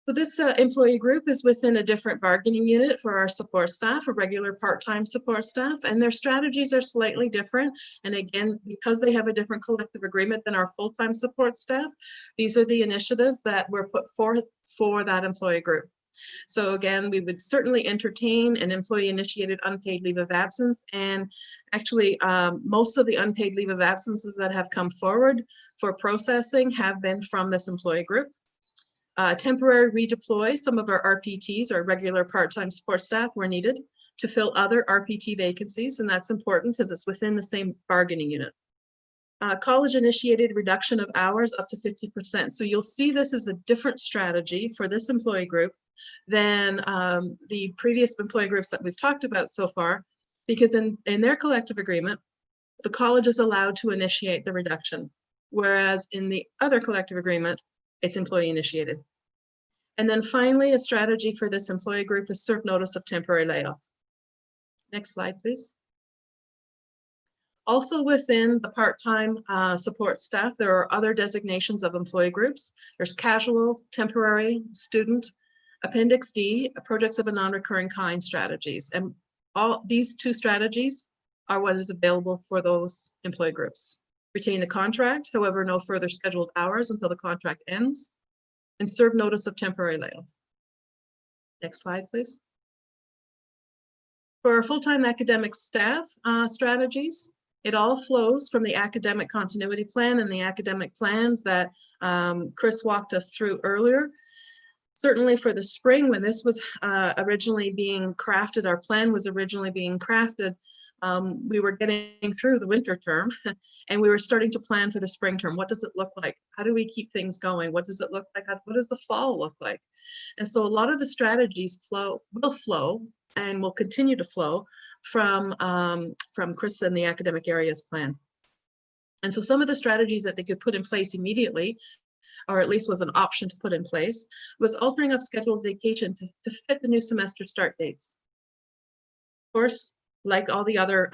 [SPEAKER 5] So this employee group is within a different bargaining unit for our support staff, a regular part-time support staff, and their strategies are slightly different. And again, because they have a different collective agreement than our full-time support staff, these are the initiatives that were put forth for that employee group. So again, we would certainly entertain an employee-initiated unpaid leave of absence. And actually, most of the unpaid leave of absences that have come forward for processing have been from this employee group. Temporary redeploy, some of our RPTs, our regular part-time support staff, were needed to fill other RPT vacancies, and that's important because it's within the same bargaining unit. College-initiated reduction of hours up to 50%. So you'll see this is a different strategy for this employee group than the previous employee groups that we've talked about so far, because in their collective agreement, the college is allowed to initiate the reduction, whereas in the other collective agreement, it's employee initiated. And then finally, a strategy for this employee group is serve notice of temporary layoff. Next slide, please. Also within the part-time support staff, there are other designations of employee groups. There's casual, temporary, student, Appendix D, projects of a non-recurring kind strategies. And all these two strategies are what is available for those employee groups. Retain the contract, however, no further scheduled hours until the contract ends, and serve notice of temporary layoff. Next slide, please. For our full-time academic staff strategies, it all flows from the academic continuity plan and the academic plans that Chris walked us through earlier. Certainly for the spring, when this was originally being crafted, our plan was originally being crafted, we were getting through the winter term and we were starting to plan for the spring term. What does it look like? How do we keep things going? What does it look like? What does the fall look like? And so a lot of the strategies will flow and will continue to flow from Chris and the academic areas plan. And so some of the strategies that they could put in place immediately, or at least was an option to put in place, was altering of scheduled vacation to fit the new semester start dates. Of course, like all the other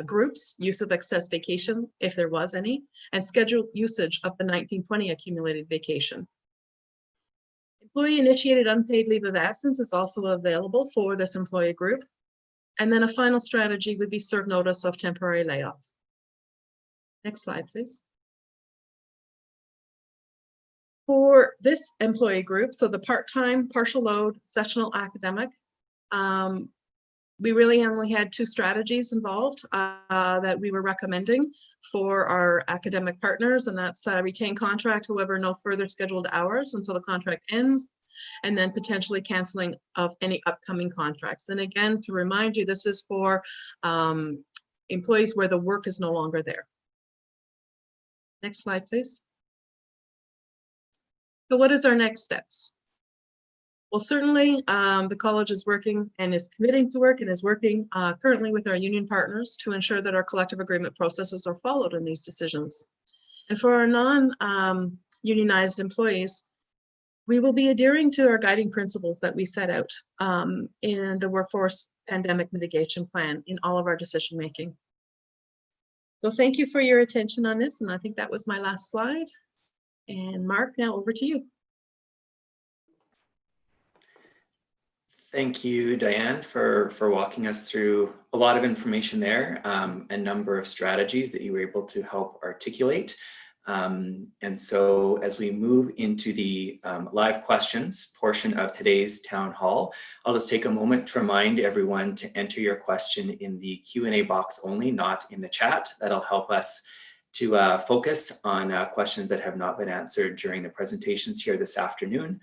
[SPEAKER 5] groups, use of excess vacation, if there was any, and scheduled usage of the 1920 accumulated vacation. Employee-initiated unpaid leave of absence is also available for this employee group. And then a final strategy would be serve notice of temporary layoff. Next slide, please. For this employee group, so the part-time, partial load, sessional academic, we really only had two strategies involved that we were recommending for our academic partners, and that's retain contract, however, no further scheduled hours until the contract ends, and then potentially canceling of any upcoming contracts. And again, to remind you, this is for employees where the work is no longer there. Next slide, please. So what is our next steps? Well, certainly the college is working and is committing to work and is working currently with our union partners to ensure that our collective agreement processes are followed in these decisions. And for our non-unionized employees, we will be adhering to our guiding principles that we set out in the Workforce Pandemic Mitigation Plan in all of our decision making. So thank you for your attention on this, and I think that was my last slide. And Mark, now over to you.
[SPEAKER 1] Thank you, Diane, for walking us through a lot of information there, a number of strategies that you were able to help articulate. And so as we move into the live questions portion of today's town hall, I'll just take a moment to remind everyone to enter your question in the Q&A box only, not in the chat. That'll help us to focus on questions that have not been answered during the presentations here this afternoon.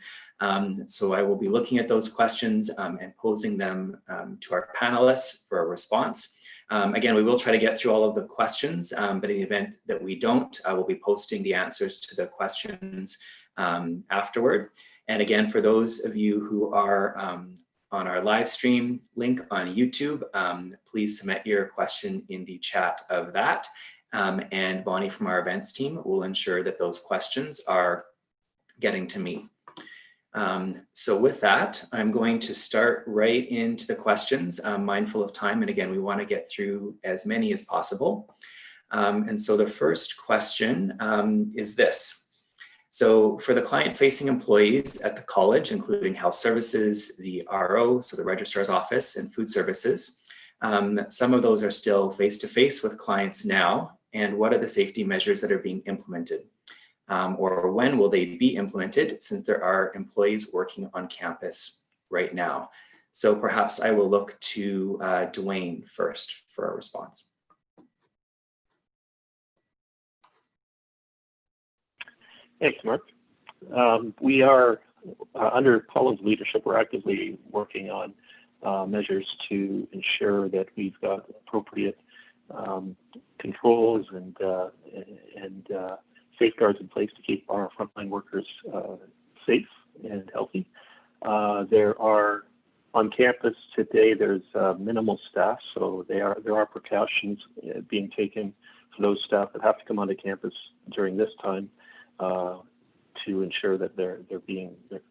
[SPEAKER 1] So I will be looking at those questions and posing them to our panelists for a response. Again, we will try to get through all of the questions, but in the event that we don't, I will be posting the answers to the questions afterward. And again, for those of you who are on our live stream link on YouTube, please submit your question in the chat of that. And Bonnie from our events team will ensure that those questions are getting to me. So with that, I'm going to start right into the questions, mindful of time. And again, we want to get through as many as possible. And so the first question is this. So for the client-facing employees at the college, including health services, the RO, so the registrar's office, and food services, some of those are still face-to-face with clients now. And what are the safety measures that are being implemented? Or when will they be implemented, since there are employees working on campus right now? So perhaps I will look to Dwayne first for a response.
[SPEAKER 6] Thanks, Mark. We are, under Colin's leadership, we're actively working on measures to ensure that we've got appropriate controls and safeguards in place to keep our frontline workers safe and healthy. There are, on campus today, there's minimal staff, so there are precautions being taken for those staff that have to come onto campus during this time to ensure that they're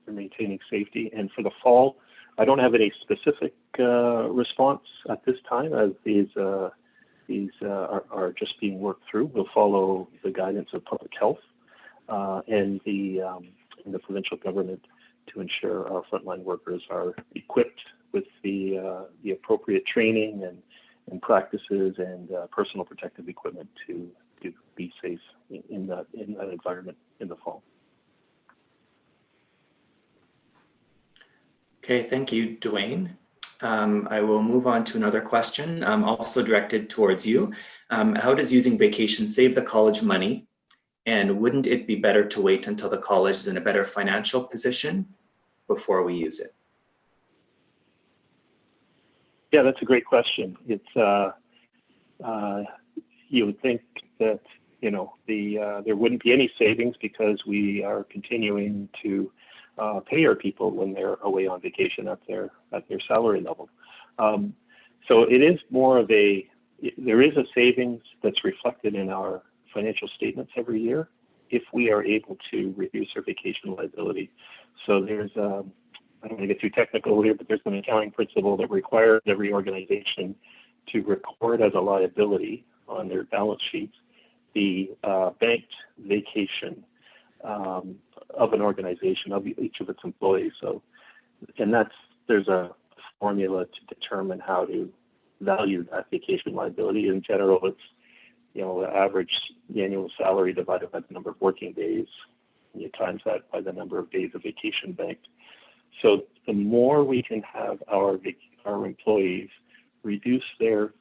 [SPEAKER 6] maintaining safety. And for the fall, I don't have any specific response at this time, as these these are just being worked through. We'll follow the guidance of public health and the provincial government to ensure our frontline workers are equipped with the appropriate training and practices and personal protective equipment to be safe in that environment in the fall.
[SPEAKER 1] Okay, thank you, Dwayne. I will move on to another question, also directed towards you. How does using vacation save the college money? And wouldn't it be better to wait until the college is in a better financial position before we use it?
[SPEAKER 6] Yeah, that's a great question. It's you would think that there wouldn't be any savings because we are continuing to pay our people when they're away on vacation at their salary level. So it is more of there is a savings that's reflected in our financial statements every year if we are able to reduce our vacation liability. So there's I don't want to get too technical here, but there's an accounting principle that requires every organization to record as a liability on their balance sheets the banked vacation of an organization, of each of its employees. So, and there's a formula to determine how to value that vacation liability. In general, it's the average annual salary divided by the number of working days, and you times that by the number of days of vacation banked. So the more we can have our employees reduce their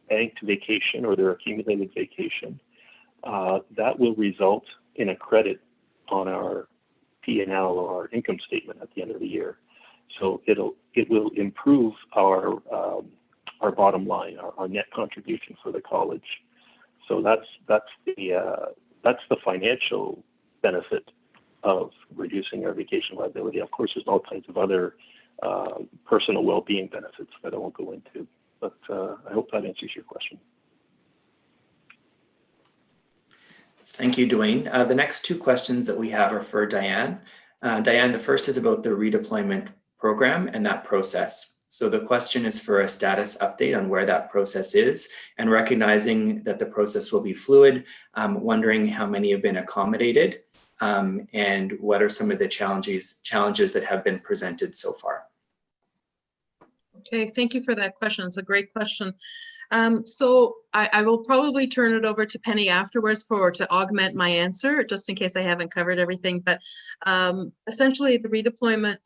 [SPEAKER 6] banked vacation or their accumulated vacation, that will result in a credit on our P&L or our income statement at the end of the year. So it will improve our bottom line, our net contribution for the college. So that's the financial benefit of reducing our vacation liability. Of course, there's all kinds of other personal well-being benefits that I won't go into, but I hope that answers your question.
[SPEAKER 1] Thank you, Dwayne. The next two questions that we have are for Diane. Diane, the first is about the redeployment program and that process. So the question is for a status update on where that process is, and recognizing that the process will be fluid, wondering how many have been accommodated, and what are some of the challenges that have been presented so far.
[SPEAKER 5] Okay, thank you for that question. It's a great question. So I will probably turn it over to Penny afterwards to augment my answer, just in case I haven't covered everything. But essentially, the redeployment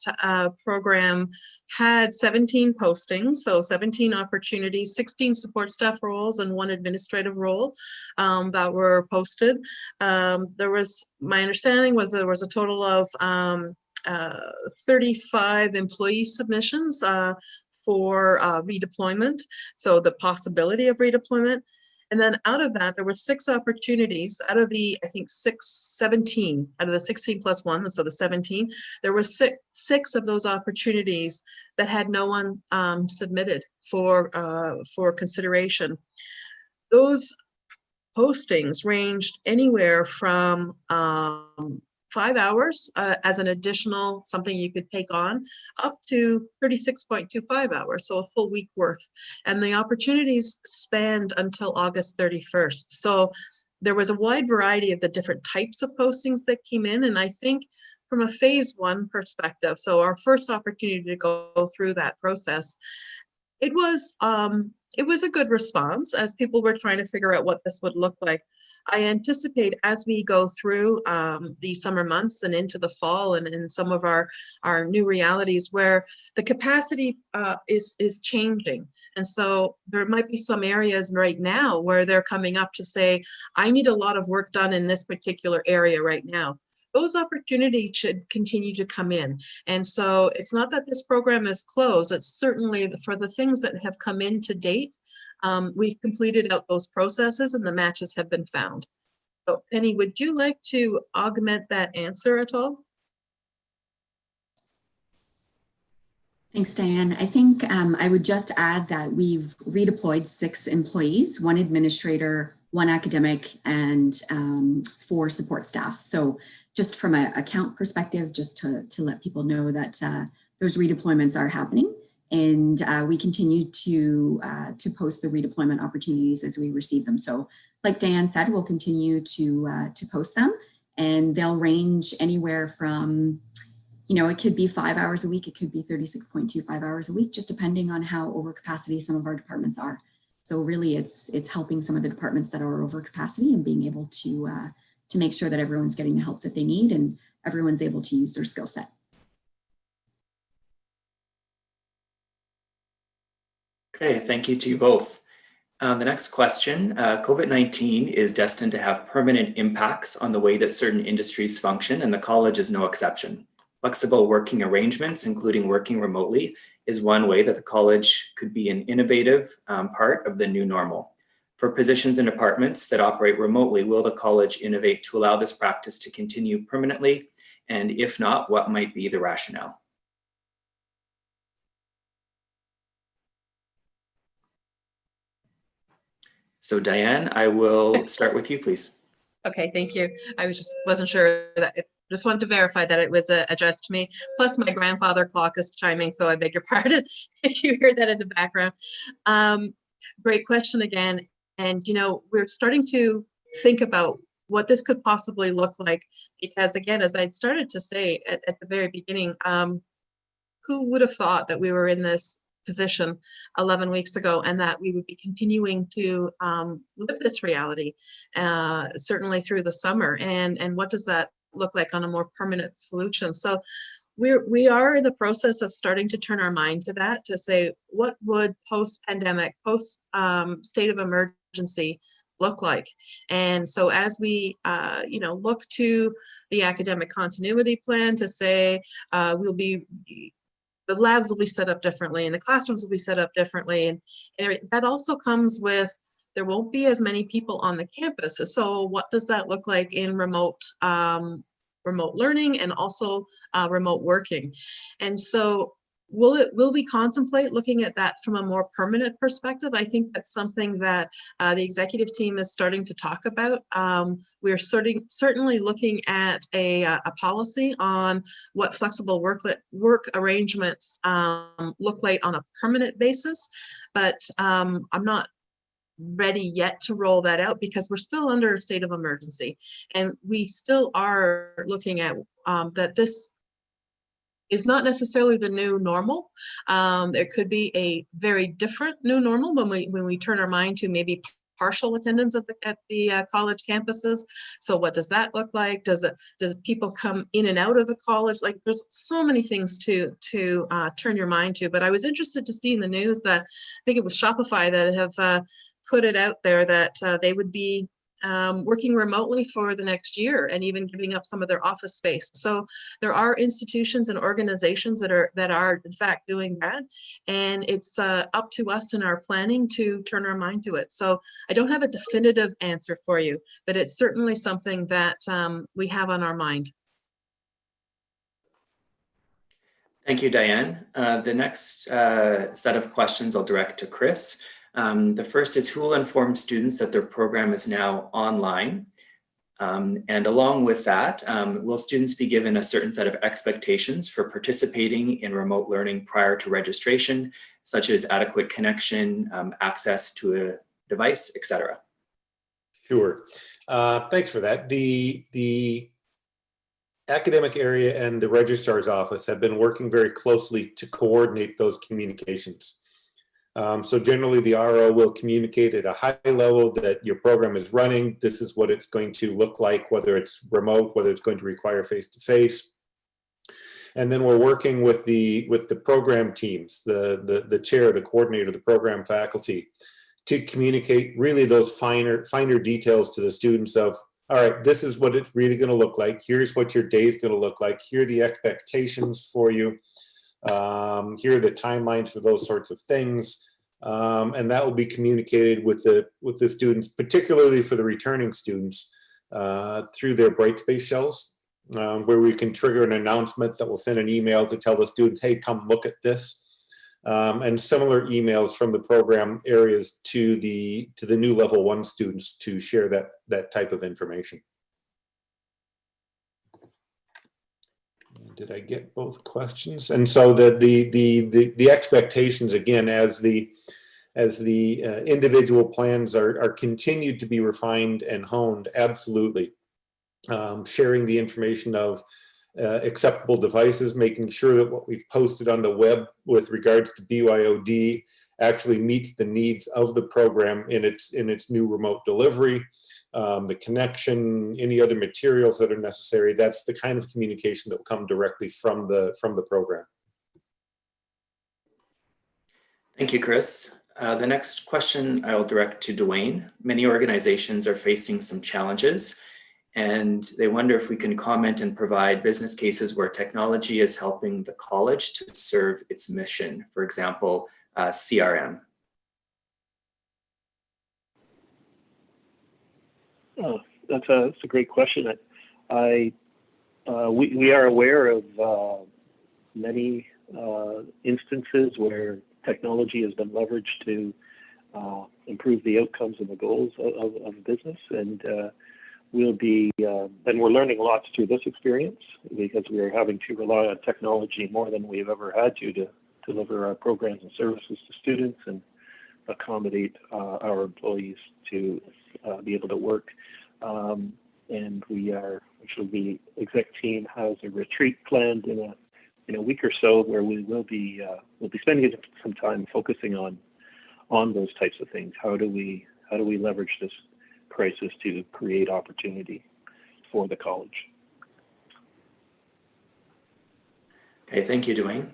[SPEAKER 5] program had 17 postings, so 17 opportunities, 16 support staff roles, and 1 administrative role that were posted. My understanding was there was a total of 35 employee submissions for redeployment, so the possibility of redeployment. And then out of that, there were 6 opportunities out of the, I think 17, out of the 16 plus 1, so the 17, there were six of those opportunities that had no one submitted for consideration. Those postings ranged anywhere from 5 hours as an additional something you could take on, up to 36.25 hours, so a full week worth. And the opportunities spanned until August 31st. So there was a wide variety of the different types of postings that came in. And I think from a phase 1 perspective, so our first opportunity to go through that process, it was a good response as people were trying to figure out what this would look like. I anticipate as we go through the summer months and into the fall and in some of our new realities where the capacity is changing. And so there might be some areas right now where they're coming up to say, I need a lot of work done in this particular area right now. Those opportunities should continue to come in. And so it's not that this program is closed. It's certainly for the things that have come in to date, we've completed out those processes and the matches have been found. So Penny, would you like to augment that answer at all?
[SPEAKER 7] Thanks, Diane. I think I would just add that we've redeployed 6 employees, 1 administrator, 1 academic, and 4 support staff. So just from an account perspective, just to let people know that those redeployments are happening And we continue to post the redeployment opportunities as we receive them. So like Diane said, we'll continue to post them, and they'll range anywhere from, you know, it could be 5 hours a week, it could be 36.25 hours a week, just depending on how over capacity some of our departments are. So really it's helping some of the departments that are over capacity and being able to make sure that everyone's getting the help that they need and everyone's able to use their skill set.
[SPEAKER 1] Okay, thank you to you both. The next question, COVID-19 is destined to have permanent impacts on the way that certain industries function, and the college is no exception. Flexible working arrangements, including working remotely, is one way that the college could be an innovative part of the new normal. For positions and departments that operate remotely, will the college innovate to allow this practice to continue permanently? And if not, what might be the rationale? So Diane, I will start with you, please.
[SPEAKER 5] Okay, thank you. I wasn't sure that just wanted to verify that it was addressed to me. Plus my grandfather clock is chiming, so I beg your pardon if you hear that in the background. Great question again. And, you know, we're starting to think about what this could possibly look like, because again, as I'd started to say at the very beginning, who would have thought that we were in this position 11 weeks ago and that we would be continuing to live this reality, certainly through the summer, and what does that look like on a more permanent solution? So we are in the process of starting to turn our mind to that, to say what would post-pandemic, post state of emergency look like. And so as we you know, look to the academic continuity plan to say the labs will be set up differently and the classrooms will be set up differently. And that also comes with, there won't be as many people on the campus. So what does that look like in remote learning and also remote working? And so will we contemplate looking at that from a more permanent perspective? I think that's something that the executive team is starting to talk about. We're certainly looking at a policy on what flexible work arrangements look like on a permanent basis, but I'm not ready yet to roll that out because we're still under a state of emergency, and we still are looking at that this is not necessarily the new normal. There could be a very different new normal when we turn our mind to maybe partial attendance at the college campuses. So what does that look like? Does people come in and out of the college? Like, there's so many things to turn your mind to. But I was interested to see in the news that, I think it was Shopify that have put it out there that they would be working remotely for the next year and even giving up some of their office space. So there are institutions and organizations that are in fact doing that, and it's up to us in our planning to turn our mind to it. So I don't have a definitive answer for you, but it's certainly something that we have on our mind.
[SPEAKER 1] Thank you, Diane. The next set of questions I'll direct to Chris. The first is, who will inform students that their program is now online? And along with that, will students be given a certain set of expectations for participating in remote learning prior to registration, such as adequate connection, access to a device, etc.?
[SPEAKER 4] Sure. Thanks for that. The academic area and the registrar's office have been working very closely to coordinate those communications. So generally the RO will communicate at a high level that your program is running. This is what it's going to look like, whether it's remote, whether it's going to require face-to-face. And then we're working with the program teams, the chair, the coordinator, the program faculty, to communicate really those finer details to the students of, all right, this is what it's really going to look like. Here's what your day is going to look like. Here are the expectations for you. Here are the timelines for those sorts of things. And that will be communicated with the students, particularly for the returning students, through their Brightspace shells, where we can trigger an announcement that will send an email to tell the students, hey, come look at this. And similar emails from the program areas to the new level 1 students to share that type of information. did I get both questions? And so the expectations, again, as the individual plans are continued to be refined and honed, absolutely. Sharing the information of acceptable devices, making sure that what we've posted on the web with regards to BYOD actually meets the needs of the program in its new remote delivery, the connection, any other materials that are necessary. That's the kind of communication that will come directly from the program.
[SPEAKER 1] Thank you, Chris. The next question I will direct to Dwayne. Many organizations are facing some challenges, and they wonder if we can comment and provide business cases where technology is helping the college to serve its mission, for example, CRM.
[SPEAKER 6] Oh, that's a great question. We are aware of many instances where technology has been leveraged to improve the outcomes and the goals of business, and we're learning lots through this experience because we are having to rely on technology more than we've ever had to deliver our programs and services to students and accommodate our employees to be able to work. And actually the exec team has a retreat planned in a week or so where we'll be spending some time focusing on those types of things. How do we leverage this crisis to create opportunity for the college?
[SPEAKER 1] Okay, thank you, Dwayne.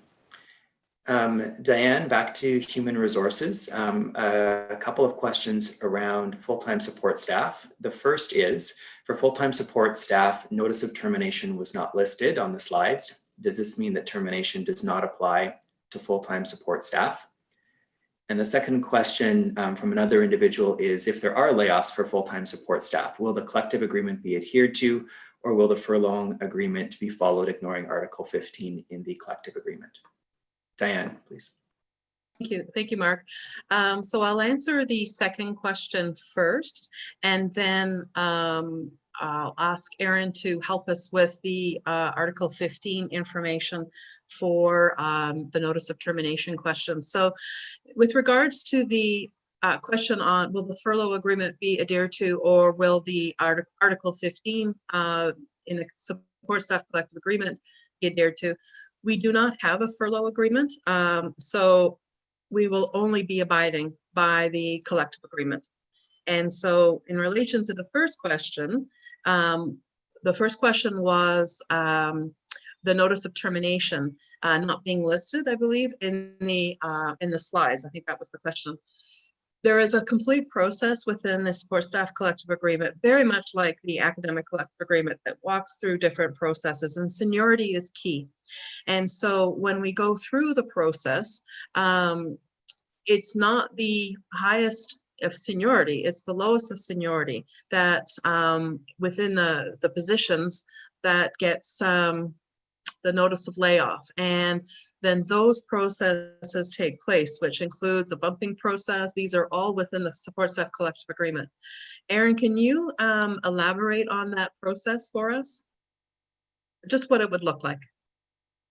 [SPEAKER 1] Diane, back to human resources. A couple of questions around full-time support staff. The first is, for full-time support staff, notice of termination was not listed on the slides. Does this mean that termination does not apply to full-time support staff? And the second question from another individual is, if there are layoffs for full-time support staff, will the collective agreement be adhered to, or will the furlough agreement be followed, ignoring Article 15 in the collective agreement? Diane, please.
[SPEAKER 5] Thank you, Mark. So I'll answer the second question first, and then I'll ask Erin to help us with the Article 15 information for the notice of termination question. So with regards to the question on will the furlough agreement be adhered to, or will the Article 15 in the support staff collective agreement be adhered to, we do not have a furlough agreement, so we will only be abiding by the collective agreement. And so in relation to the first question was the notice of termination not being listed, I believe, in the slides. I think that was the question. There is a complete process within the support staff collective agreement, very much like the academic collective agreement, that walks through different processes, and seniority is key. And so when we go through the process, it's not the highest of seniority, it's the lowest of seniority that within the positions that gets the notice of layoff. And then those processes take place, which includes a bumping process. These are all within the support staff collective agreement. Erin, can you elaborate on that process for us? Just what it would look like.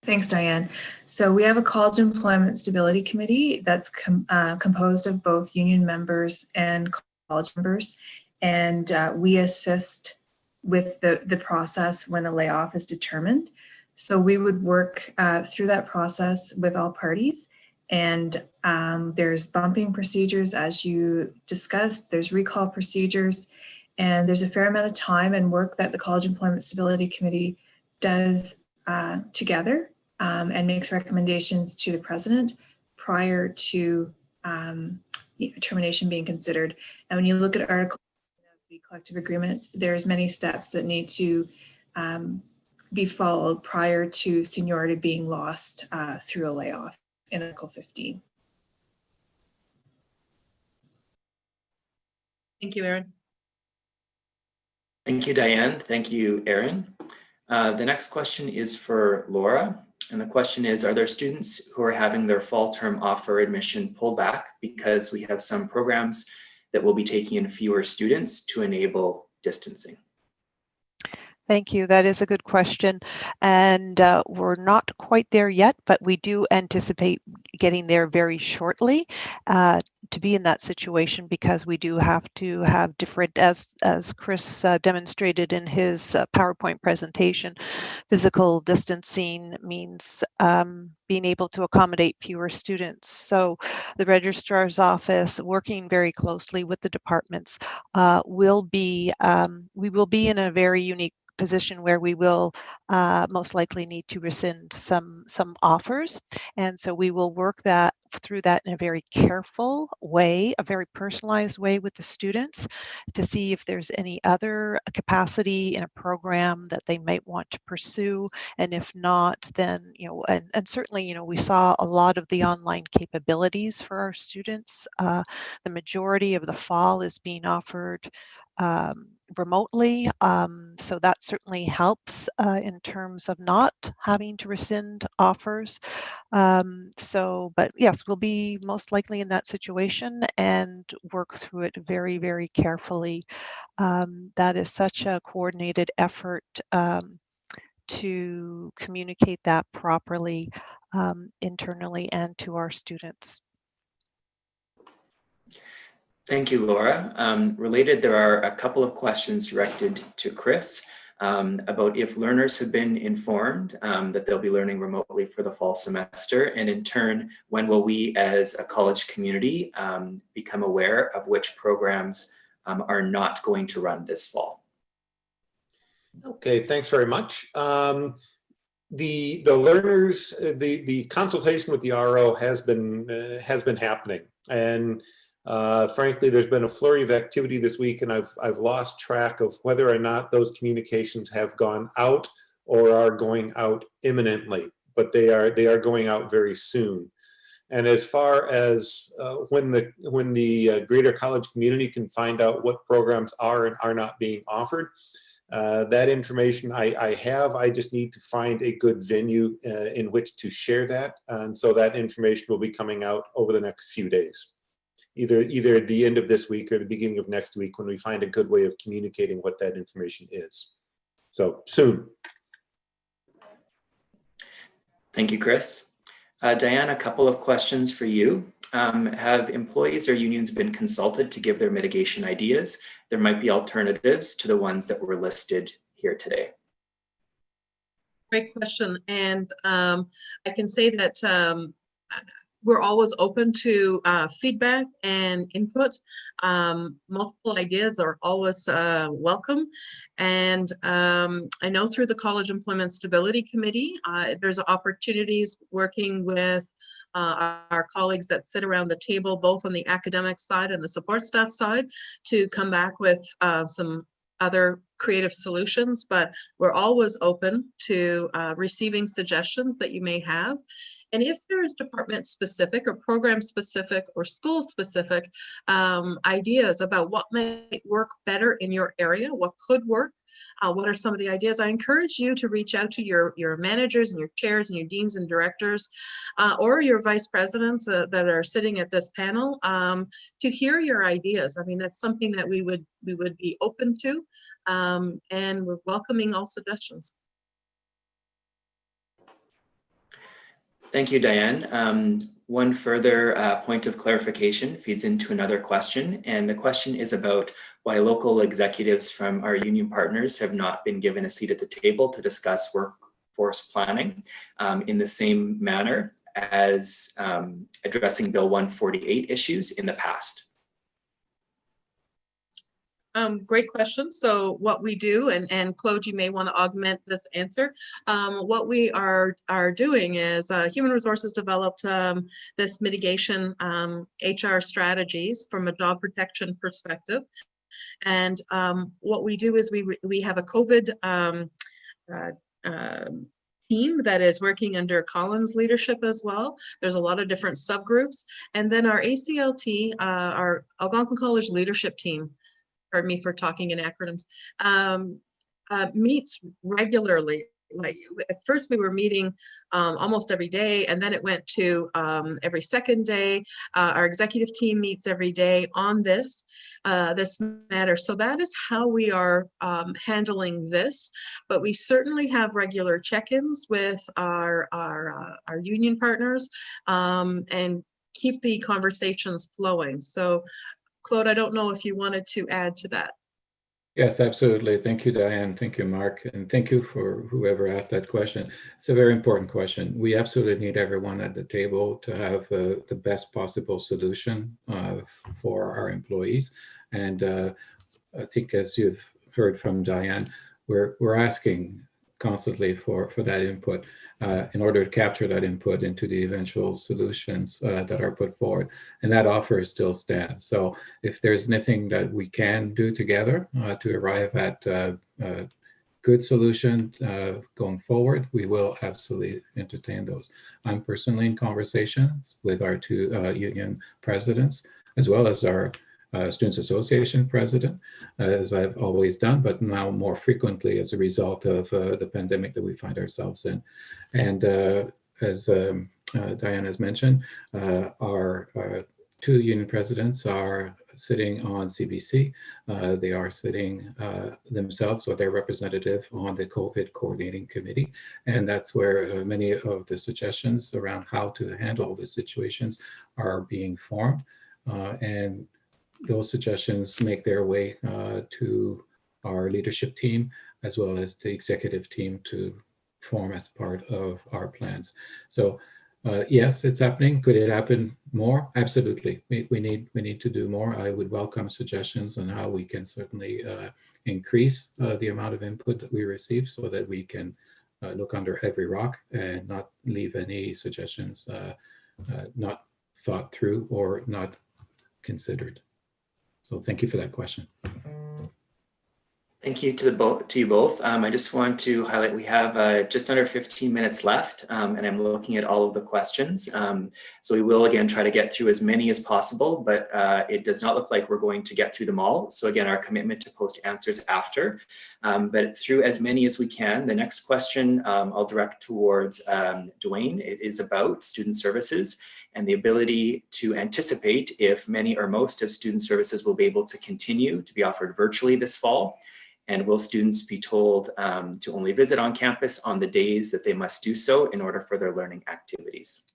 [SPEAKER 8] Thanks, Diane. So we have a College Employment Stability Committee that's composed of both union members and college members, and we assist with the process when a layoff is determined. So we would work through that process with all parties, and there's bumping procedures, as you discussed, there's recall procedures, and there's a fair amount of time and work that the College Employment Stability Committee does together and makes recommendations to the president prior to termination being considered. And when you look at Article of the collective agreement, there's many steps that need to be followed prior to seniority being lost through a layoff in Article 15.
[SPEAKER 5] Thank you, Erin.
[SPEAKER 1] Thank you, Diane. Thank you, Erin. The next question is for Laura. And the question is, are there students who are having their fall term offer admission pulled back because we have some programs that will be taking in fewer students to enable distancing?
[SPEAKER 9] Thank you. That is a good question. And we're not quite there yet, but we do anticipate getting there very shortly to be in that situation, because we do have to have different, as Chris demonstrated in his PowerPoint presentation, physical distancing means being able to accommodate fewer students. So the registrar's office, working very closely with the departments, we will be in a very unique position where we will most likely need to rescind some offers, and so we will work through that in a very careful way, a very personalized way with the students, to see if there's any other capacity in a program that they might want to pursue, and if not, then and certainly we saw a lot of the online capabilities for our students. The majority of the fall is being offered remotely, so that certainly helps in terms of not having to rescind offers. But yes, we'll be most likely in that situation and work through it very, very carefully. That is such a coordinated effort to communicate that properly internally and to our students.
[SPEAKER 1] Thank you, Laura. Related, there are a couple of questions directed to Chris about if learners have been informed that they'll be learning remotely for the fall semester, and in turn, when will we as a college community become aware of which programs are not going to run this fall?
[SPEAKER 4] Okay, thanks very much. The learners, the consultation with the RO has been happening, and frankly, there's been a flurry of activity this week, and I've lost track of whether or not those communications have gone out or are going out imminently, but they are going out very soon. And as far as when the greater college community can find out what programs are and are not being offered, that information I have. I just need to find a good venue in which to share that, and so that information will be coming out over the next few days. Either at the end of this week or the beginning of next week, when we find a good way of communicating what that information is. So soon.
[SPEAKER 1] Thank you, Chris. Diane, a couple of questions for you. Have employees or unions been consulted to give their mitigation ideas? There might be alternatives to the ones that were listed here today.
[SPEAKER 5] Great question. And I can say that we're always open to feedback and input. Multiple ideas are always welcome. And I know through the College Employment Stability Committee, there's opportunities working with our colleagues that sit around the table, both on the academic side and the support staff side, to come back with some other creative solutions. But we're always open to receiving suggestions that you may have. And if there is department specific or program specific or school specific ideas about what might work better in your area, what could work, what are some of the ideas, I encourage you to reach out to your managers and your chairs and your deans and directors or your vice presidents that are sitting at this panel to hear your ideas. I mean, that's something that we would be open to, and we're welcoming all suggestions.
[SPEAKER 1] Thank you, Diane. One further point of clarification feeds into another question, and the question is about why local executives from our union partners have not been given a seat at the table to discuss workforce planning in the same manner as addressing Bill 148 issues in the past.
[SPEAKER 5] Great question. So what we do, and Claude, you may want to augment this answer. What we are doing is Human Resources developed this mitigation HR strategies from a job protection perspective. And what we do is we have a COVID team that is working under Colin's leadership as well. There's a lot of different subgroups. And then our ACLT, our Algonquin College leadership team, pardon me for talking in acronyms, meets regularly like at first we were meeting almost every day, and then it went to every second day. Our executive team meets every day on this matter. So that is how we are handling this. But we certainly have regular check-ins with our union partners and keep the conversations flowing. So Claude, I don't know if you wanted to add to that.
[SPEAKER 3] Yes, absolutely. Thank you, Diane. Thank you, Mark. And thank you for whoever asked that question. It's a very important question. We absolutely need everyone at the table to have the best possible solution for our employees. And I think, as you've heard from Diane, we're asking constantly for that input in order to capture that input into the eventual solutions that are put forward. And that offer still stands. So if there's anything that we can do together to arrive at a good solution going forward, we will absolutely entertain those. I'm personally in conversations with our two union presidents, as well as our Students Association president, as I've always done, but now more frequently as a result of the pandemic that we find ourselves in. And as Diane has mentioned, our two union presidents are sitting on CBC. They are sitting themselves or their representative on the COVID coordinating committee. And that's where many of the suggestions around how to handle the situations are being formed. And those suggestions make their way to our leadership team, as well as the executive team to form as part of our plans. So yes, it's happening. Could it happen more? Absolutely. We need to do more. I would welcome suggestions on how we can certainly increase the amount of input that we receive so that we can look under every rock and not leave any suggestions not thought through or not considered. So thank you for that question.
[SPEAKER 1] Thank you to you both. I just want to highlight we have just under 15 minutes left, and I'm looking at all of the questions. So we will again try to get through as many as possible, but it does not look like we're going to get through them all. So again, our commitment to post answers after, but through as many as we can. The next question I'll direct towards Dwayne. It is about student services and the ability to anticipate if many or most of student services will be able to continue to be offered virtually this fall. And will students be told to only visit on campus on the days that they must do so in order for their learning activities?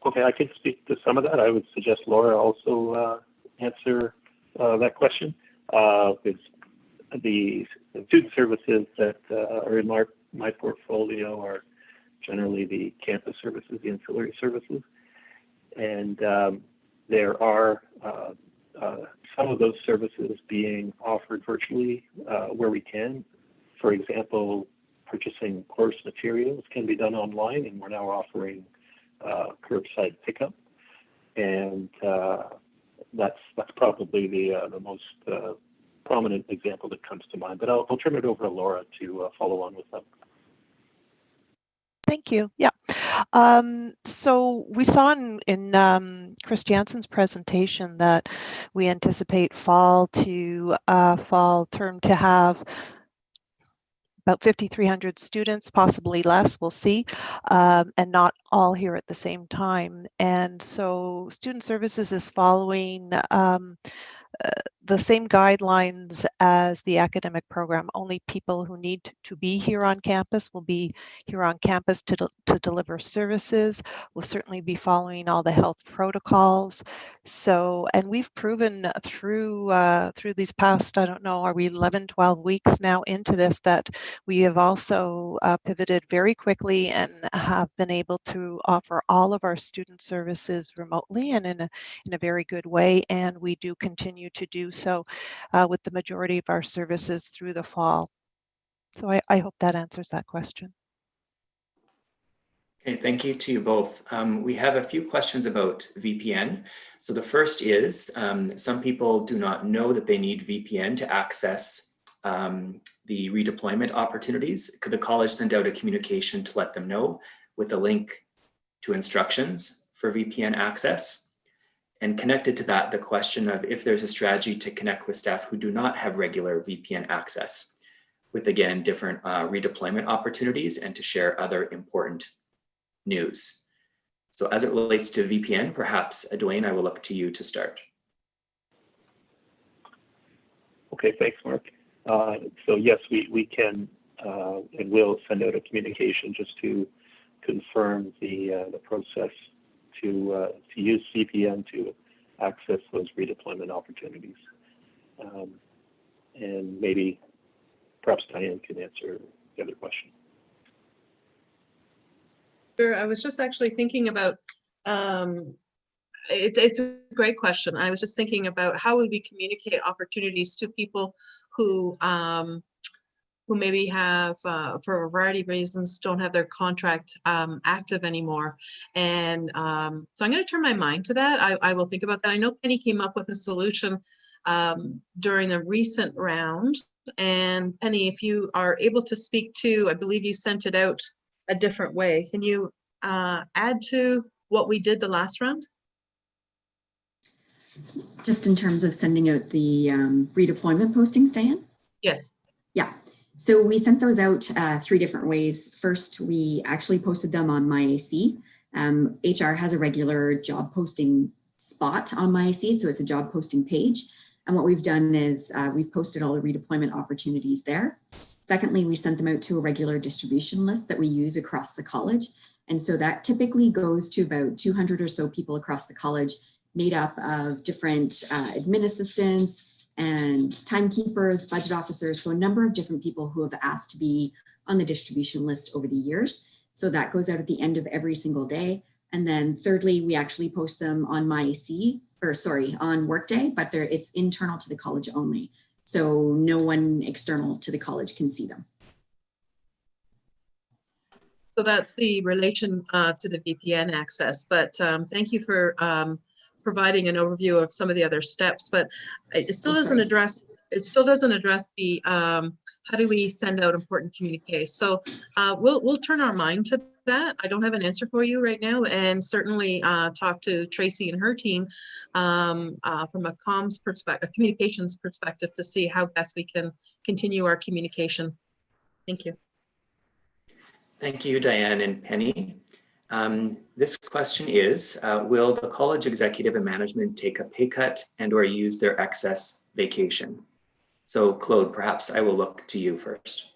[SPEAKER 6] Okay, I can speak to some of that. I would suggest Laura also answer that question. The student services that are in my portfolio are generally the campus services, the ancillary services. And there are some of those services being offered virtually where we can. For example, purchasing course materials can be done online, and we're now offering curbside pickup. And that's probably the most prominent example that comes to mind. But I'll turn it over to Laura to follow on with that.
[SPEAKER 9] Thank you. Yeah. So we saw in Chris Jansen's presentation that we anticipate fall term to have about 5,300 students, possibly less, we'll see, and not all here at the same time. And so Student Services is following the same guidelines as the academic program. Only people who need to be here on campus will be here on campus to deliver services. We'll certainly be following all the health protocols. So, and we've proven through these past, I don't know, are we 11, 12 weeks now into this, that we have also pivoted very quickly and have been able to offer all of our student services remotely and in a very good way. And we do continue to do so with the majority of our services through the fall. So I hope that answers that question.
[SPEAKER 1] Okay, thank you to you both. We have a few questions about VPN. So the first is, some people do not know that they need VPN to access the redeployment opportunities. Could the college send out a communication to let them know with a link to instructions for VPN access? And connected to that, the question of if there's a strategy to connect with staff who do not have regular VPN access, with again, different redeployment opportunities and to share other important news. So as it relates to VPN, perhaps Dwayne, I will look to you to start.
[SPEAKER 6] Okay, thanks, Mark. So yes, we can and will send out a communication just to confirm the process to use VPN to access those redeployment opportunities. And maybe perhaps Diane can answer the other question.
[SPEAKER 5] Sure, I was just actually thinking about, it's a great question. I was just thinking about how would we communicate opportunities to people who maybe have, for a variety of reasons, don't have their contract active anymore. And so I'm going to turn my mind to that. I will think about that. I know Penny came up with a solution during the recent round. And Penny, if you are able to speak to, I believe you sent it out a different way. Can you add to what we did the last round?
[SPEAKER 7] Just in terms of sending out the redeployment postings, Diane?
[SPEAKER 5] Yes.
[SPEAKER 7] Yeah. So we sent those out 3 different ways. First, we actually posted them on MyAC. HR has a regular job posting spot on MyAC, so it's a job posting page. And what we've done is we've posted all the redeployment opportunities there. Secondly, we sent them out to a regular distribution list that we use across the college. And so that typically goes to about 200 or so people across the college, made up of different admin assistants and timekeepers, budget officers. So a number of different people who have asked to be on the distribution list over the years. So that goes out at the end of every single day. And then thirdly, we actually post them on MyAC, or sorry, on Workday, but it's internal to the college only. So no one external to the college can see them.
[SPEAKER 5] So that's the relation to the VPN access. But thank you for providing an overview of some of the other steps. But it still doesn't address. It still doesn't address the how do we send out important communiques. So we'll turn our mind to that. I don't have an answer for you right now, and certainly talk to Tracy and her team from a comms perspective, a communications perspective, to see how best we can continue our communication. Thank you.
[SPEAKER 1] Thank you, Diane and Penny. This question is, will the college executive and management take a pay cut and or use their excess vacation? So Claude, perhaps I will look to you first.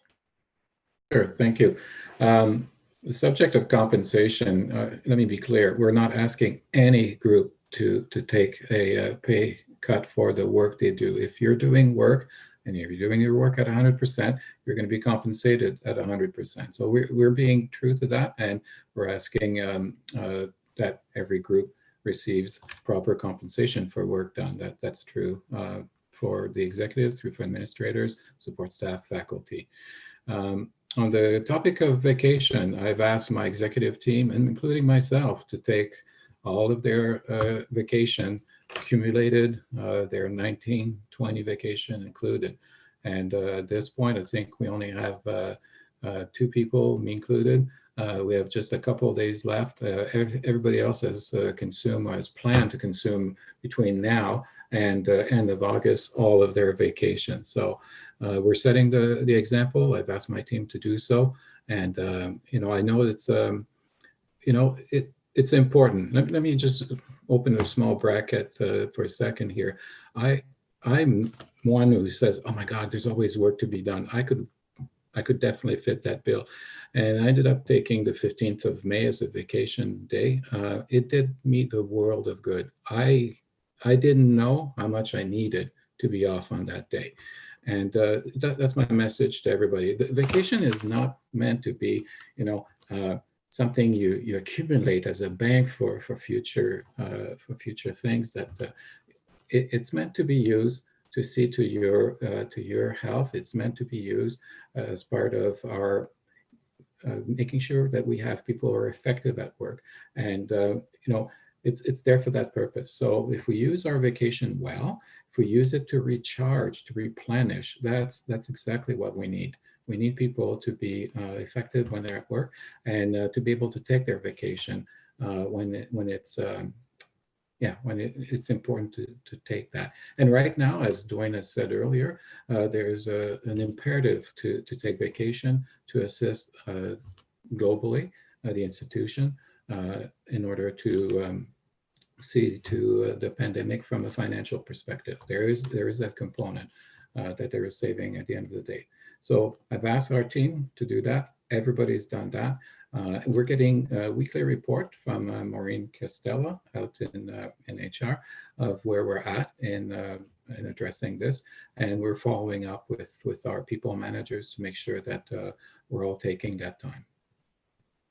[SPEAKER 3] Sure, thank you. The subject of compensation, let me be clear, we're not asking any group to take a pay cut for the work they do. If you're doing work and if you're doing your work at 100%, you're going to be compensated at 100%. So we're being true to that, and we're asking that every group receives proper compensation for work done. That's true for the executives, for administrators, support staff, faculty. On the topic of vacation, I've asked my executive team, and including myself, to take all of their vacation accumulated, their 19-20 vacation included. And at this point, I think we only have 2 people, me included. We have just a couple of days left. Everybody else has consumed, or has planned to consume between now and end of August, all of their vacation. So we're setting the example. I've asked my team to do so. And, I know it's, it's important. Let me just open a small bracket for a second here. I'm one who says, oh my God, there's always work to be done. I could definitely fit that bill. And I ended up taking the 15th of May as a vacation day. It did me the world of good. I didn't know how much I needed to be off on that day. And that's my message to everybody. The vacation is not meant to be, something you accumulate as a bank for future things. That it's meant to be used to see to your health. It's meant to be used as part of our making sure that we have people who are effective at work. And it's there for that purpose. So if we use our vacation well, if we use it to recharge, to replenish, that's exactly what we need. We need people to be effective when they're at work, and to be able to take their vacation when it's yeah, when it's important to take that. And right now, as Dwayne said earlier, there's an imperative to take vacation to assist globally the institution in order to see to the pandemic from a financial perspective. There is that component that there is saving at the end of the day. So I've asked our team to do that. Everybody's done that. We're getting a weekly report from Maureen Castella out in HR of where we're at in addressing this. And we're following up with our people managers to make sure that we're all taking that time.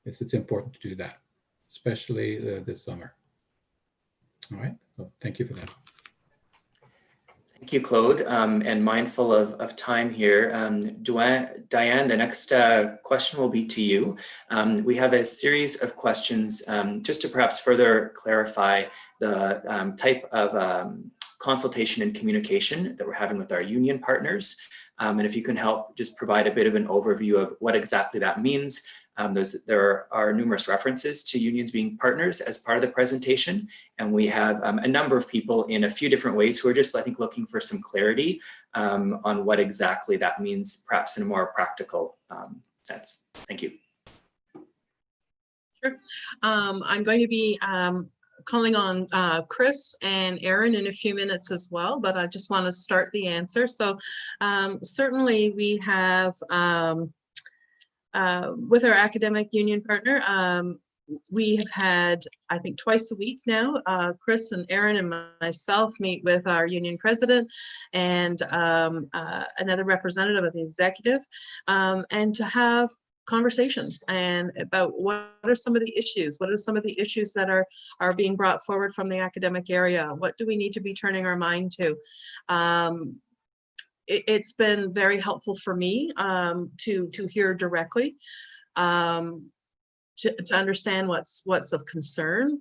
[SPEAKER 3] Yes, it's important to do that, especially this summer. All right, well, thank you for that.
[SPEAKER 1] Thank you, Claude. And mindful of time here, Diane, the next question will be to you. We have a series of questions just to perhaps further clarify the type of consultation and communication that we're having with our union partners. And if you can help just provide a bit of an overview of what exactly that means. There are numerous references to unions being partners as part of the presentation, and we have a number of people in a few different ways who are just, I think, looking for some clarity on what exactly that means, perhaps in a more practical sense. Thank you.
[SPEAKER 5] Sure. I'm going to be calling on Chris and Aaron in a few minutes as well, but I just want to start the answer. So certainly we have with our academic union partner, we have had, I think, twice a week now, Chris and Aaron and myself meet with our union president and another representative of the executive, and to have conversations and about what are some of the issues, what are some of the issues that are being brought forward from the academic area, what do we need to be turning our mind to. It's been very helpful for me to hear directly, to understand what's of concern.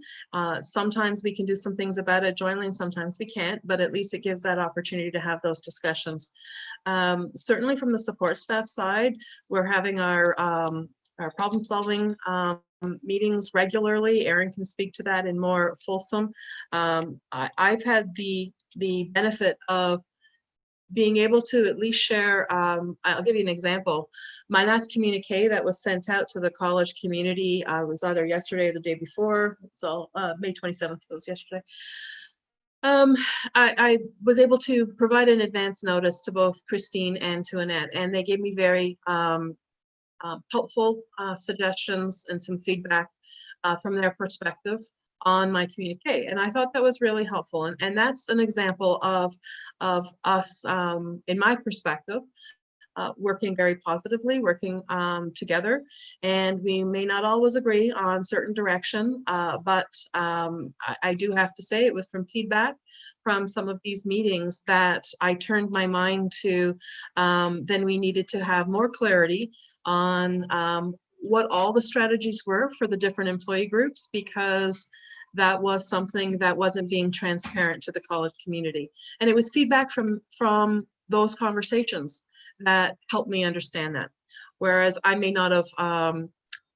[SPEAKER 5] Sometimes we can do some things about it jointly, and sometimes we can't, but at least it gives that opportunity to have those discussions. Certainly from the support staff side, we're having our problem solving meetings regularly. Aaron can speak to that in more fulsome. I've had the benefit of being able to at least share, I'll give you an example. My last communique that was sent out to the college community was either yesterday or the day before, so May 27th, so it was yesterday. I was able to provide an advance notice to both Christine and to Annette, and they gave me very helpful suggestions and some feedback from their perspective on my communique, and I thought that was really helpful, and that's an example of us, in my perspective, working very positively, working together, and we may not always agree on certain direction, but I do have to say it was from feedback from some of these meetings that I turned my mind to. Then we needed to have more clarity on what all the strategies were for the different employee groups, because that was something that wasn't being transparent to the college community. And it was feedback from those conversations that helped me understand that, whereas I may not have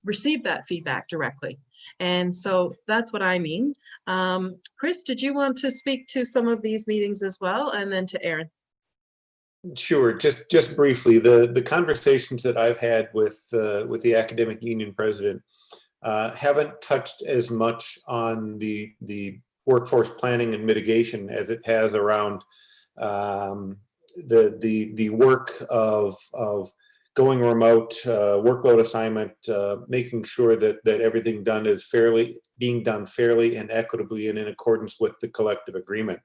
[SPEAKER 5] received that feedback directly. And so that's what I mean. Chris, did you want to speak to some of these meetings as well, and then to Aaron?
[SPEAKER 4] Sure. Just briefly, the conversations that I've had with the academic union president haven't touched as much on the workforce planning and mitigation as it has around the work of going remote, workload assignment, making sure that everything being done fairly and equitably and in accordance with the collective agreement.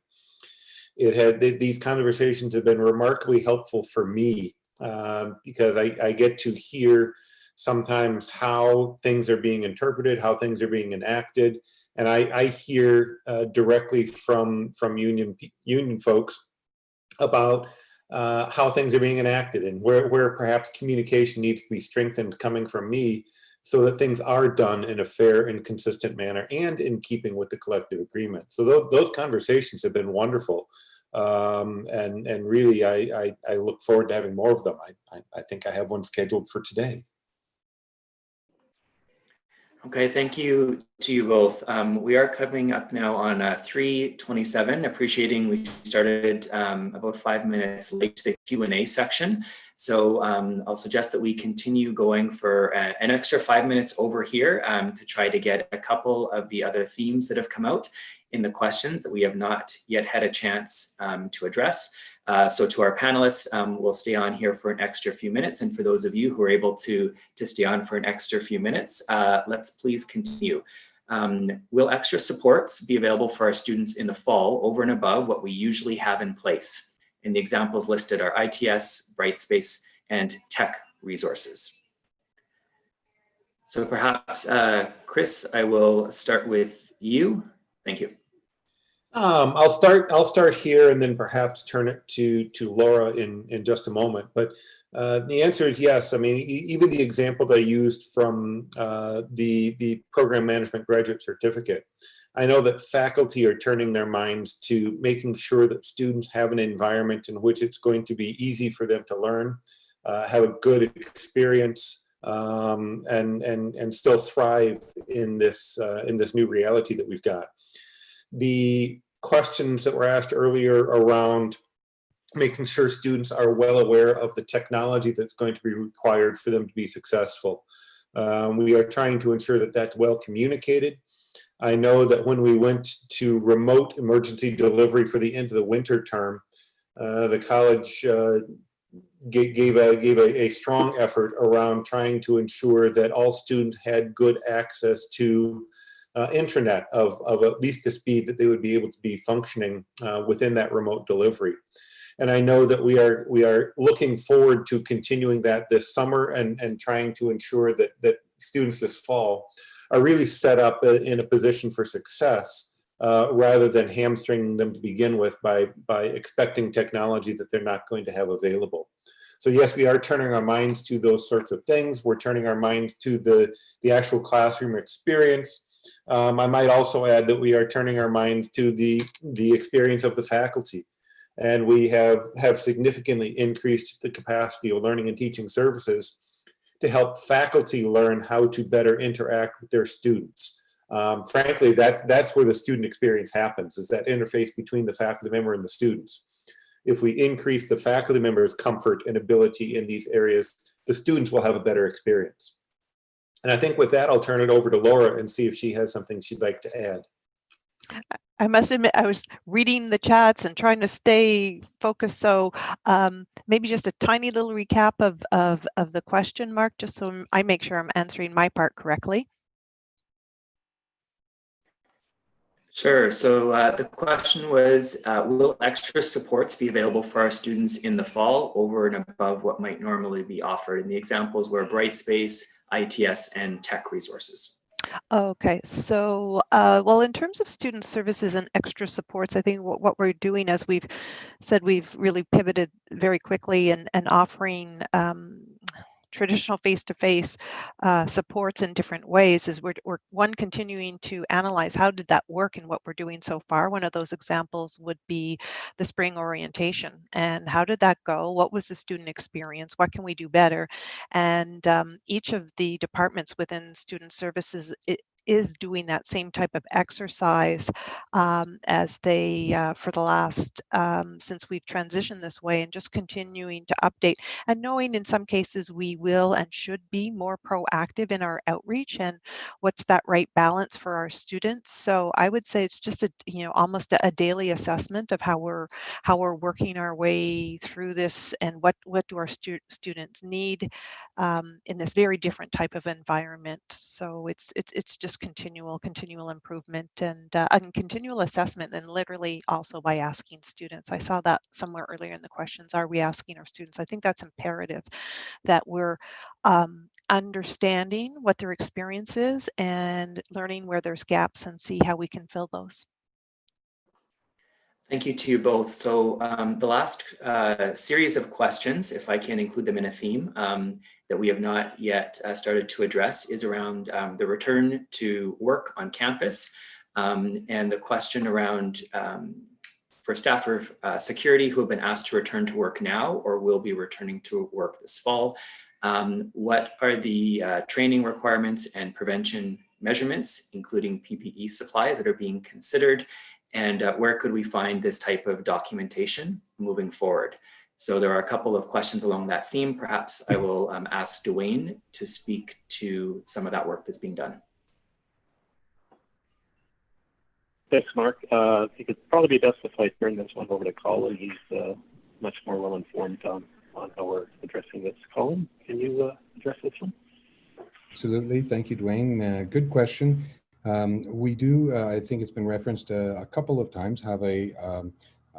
[SPEAKER 4] These conversations have been remarkably helpful for me because I get to hear sometimes how things are being interpreted, how things are being enacted, and I hear directly from union folks about how things are being enacted and where perhaps communication needs to be strengthened coming from me, so that things are done in a fair and consistent manner and in keeping with the collective agreement. So those conversations have been wonderful. And really, I look forward to having more of them. I think I have one scheduled for today.
[SPEAKER 1] Okay, thank you to you both. We are coming up now on 3:27, appreciating we started about 5 minutes late to the Q&A section. So I'll suggest that we continue going for an extra 5 minutes over here to try to get a couple of the other themes that have come out in the questions that we have not yet had a chance to address. So to our panelists, we'll stay on here for an extra few minutes. And for those of you who are able to stay on for an extra few minutes, let's please continue. Will extra supports be available for our students in the fall over and above what we usually have in place? And the examples listed are ITS, Brightspace, and tech resources. So perhaps, Chris, I will start with you. Thank you.
[SPEAKER 4] I'll start here and then perhaps turn it to Laura in just a moment. But the answer is yes. I mean, even the example that I used from the program management graduate certificate, I know that faculty are turning their minds to making sure that students have an environment in which it's going to be easy for them to learn, have a good experience, and still thrive in this new reality that we've got. The questions that were asked earlier around making sure students are well aware of the technology that's going to be required for them to be successful. We are trying to ensure that that's well communicated. I know that when we went to remote emergency delivery for the end of the winter term, the college gave a strong effort around trying to ensure that all students had good access to intranet of at least the speed that they would be able to be functioning within that remote delivery. And I know that we are looking forward to continuing that this summer and trying to ensure that students this fall are really set up in a position for success rather than hamstringing them to begin with by expecting technology that they're not going to have available. So yes, we are turning our minds to those sorts of things. We're turning our minds to the actual classroom experience. I might also add that we are turning our minds to the experience of the faculty. And we have significantly increased the capacity of learning and teaching services to help faculty learn how to better interact with their students. Frankly, that's where the student experience happens, is that interface between the faculty member and the students. If we increase the faculty member's comfort and ability in these areas, the students will have a better experience. And I think with that, I'll turn it over to Laura and see if she has something she'd like to add.
[SPEAKER 9] I must admit, I was reading the chats and trying to stay focused. So maybe just a tiny little recap of the question, Mark, just so I make sure I'm answering my part correctly.
[SPEAKER 1] Sure. So the question was, will extra supports be available for our students in the fall over and above what might normally be offered? And the examples were Brightspace, ITS, and tech resources.
[SPEAKER 9] Okay, so well, in terms of student services and extra supports, I think what we're doing, as we've said, we've really pivoted very quickly and offering traditional face-to-face supports in different ways. Is we're continuing to analyze how did that work and what we're doing so far. One of those examples would be the spring orientation, and how did that go? What was the student experience? What can we do better? And each of the departments within student services is doing that same type of exercise as they for the last since we've transitioned this way, and just continuing to update and knowing in some cases we will and should be more proactive in our outreach and what's that right balance for our students. So I would say it's just almost a daily assessment of how we're working our way through this, and what do our students need in this very different type of environment. So it's just continual improvement and continual assessment, and literally also by asking students. I saw that somewhere earlier in the questions. Are we asking our students? I think that's imperative, that we're understanding what their experience is and learning where there's gaps and see how we can fill those.
[SPEAKER 1] Thank you to you both. So the last series of questions, if I can include them in a theme, that we have not yet started to address, is around the return to work on campus, and the question around for staff of security who have been asked to return to work now or will be returning to work this fall. What are the training requirements and prevention measurements, including PPE supplies that are being considered, and where could we find this type of documentation moving forward? So there are a couple of questions along that theme. Perhaps I will ask Dwayne to speak to some of that work that's being done.
[SPEAKER 6] Thanks, Mark. I think it'd probably be best if I turn this one over to Colin. He's much more well-informed on how we're addressing this. Colin, can you address this one?
[SPEAKER 10] Absolutely. Thank you, Dwayne. Good question. We do, I think it's been referenced a couple of times, have a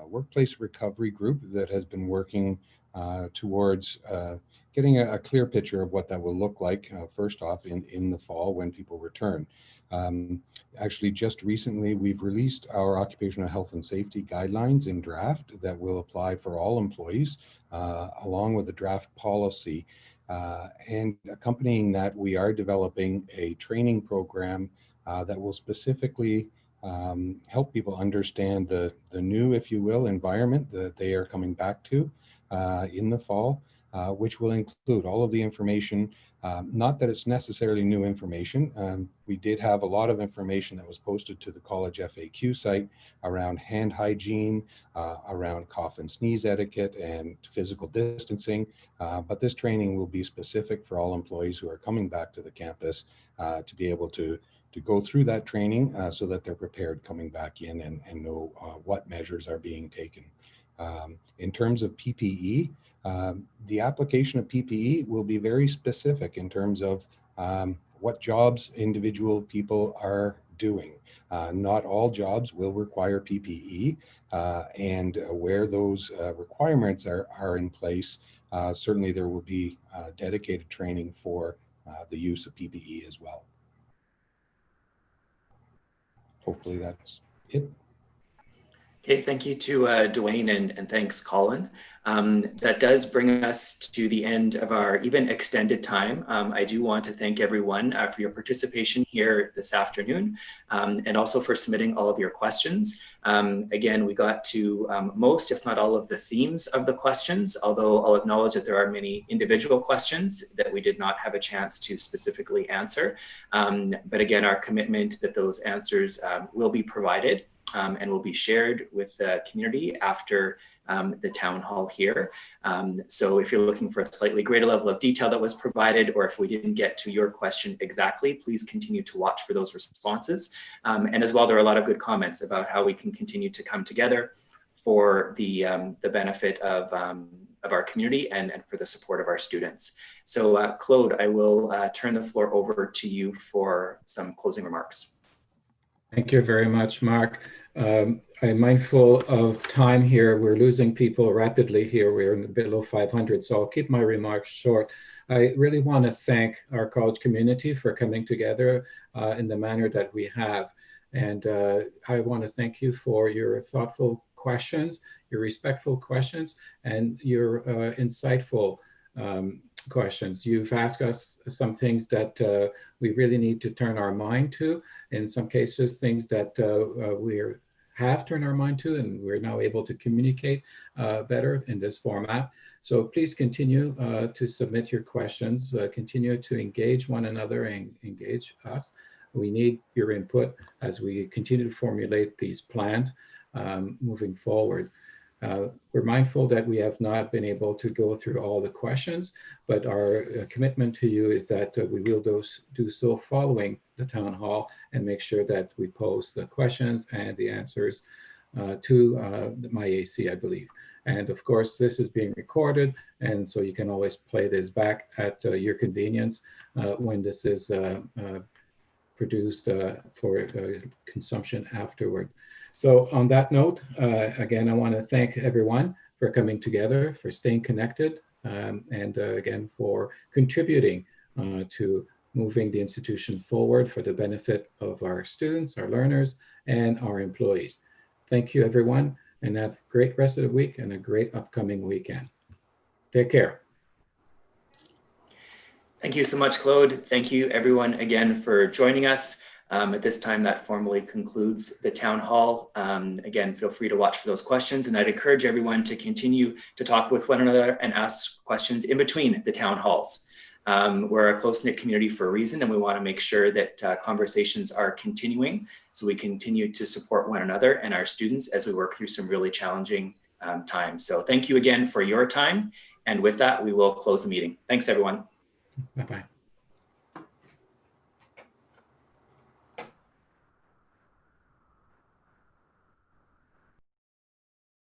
[SPEAKER 10] workplace recovery group that has been working towards getting a clear picture of what that will look like, first off, in the fall when people return. Actually, just recently, we've released our occupational health and safety guidelines in draft that will apply for all employees, along with a draft policy. And accompanying that, we are developing a training program that will specifically help people understand the new, if you will, environment that they are coming back to in the fall, which will include all of the information. Not that it's necessarily new information. We did have a lot of information that was posted to the college FAQ site around hand hygiene, around cough and sneeze etiquette and physical distancing. But this training will be specific for all employees who are coming back to the campus to be able to go through that training so that they're prepared coming back in and know what measures are being taken. In terms of PPE, the application of PPE will be very specific in terms of what jobs individual people are doing. Not all jobs will require PPE, and where those requirements are in place, certainly there will be dedicated training for the use of PPE as well. Hopefully that's it.
[SPEAKER 1] Okay, thank you to Dwayne and thanks, Colin. That does bring us to the end of our even extended time. I do want to thank everyone for your participation here this afternoon and also for submitting all of your questions. Again, we got to most, if not all, of the themes of the questions, although I'll acknowledge that there are many individual questions that we did not have a chance to specifically answer. But again, our commitment that those answers will be provided and will be shared with the community after the town hall here. So if you're looking for a slightly greater level of detail that was provided, or if we didn't get to your question exactly, please continue to watch for those responses. And as well, there are a lot of good comments about how we can continue to come together for the benefit of our community and for the support of our students. So Claude, I will turn the floor over to you for some closing remarks.
[SPEAKER 3] Thank you very much, Mark. I'm mindful of time here. We're losing people rapidly here. We're below 500, so I'll keep my remarks short. I really want to thank our college community for coming together in the manner that we have. And I want to thank you for your thoughtful questions, your respectful questions, and your insightful questions. You've asked us some things that we really need to turn our mind to. In some cases, things that we have turned our mind to, and we're now able to communicate better in this format. So please continue to submit your questions, continue to engage one another and engage us. We need your input as we continue to formulate these plans moving forward. We're mindful that we have not been able to go through all the questions, but our commitment to you is that we will do so following the town hall and make sure that we post the questions and the answers to my AC, I believe. And of course, this is being recorded, and so you can always play this back at your convenience when this is produced for consumption afterward. So on that note, again, I want to thank everyone for coming together, for staying connected, and again, for contributing to moving the institution forward for the benefit of our students, our learners, and our employees. Thank you, everyone, and have a great rest of the week and a great upcoming weekend. Take care.
[SPEAKER 1] Thank you so much, Claude. Thank you, everyone, again, for joining us. At this time, that formally concludes the town hall. Again, feel free to watch for those questions, and I'd encourage everyone to continue to talk with one another and ask questions in between the town halls. We're a close-knit community for a reason, and we want to make sure that conversations are continuing so we continue to support one another and our students as we work through some really challenging times. So thank you again for your time. And with that, we will close the meeting. Thanks, everyone.
[SPEAKER 3] Bye-bye.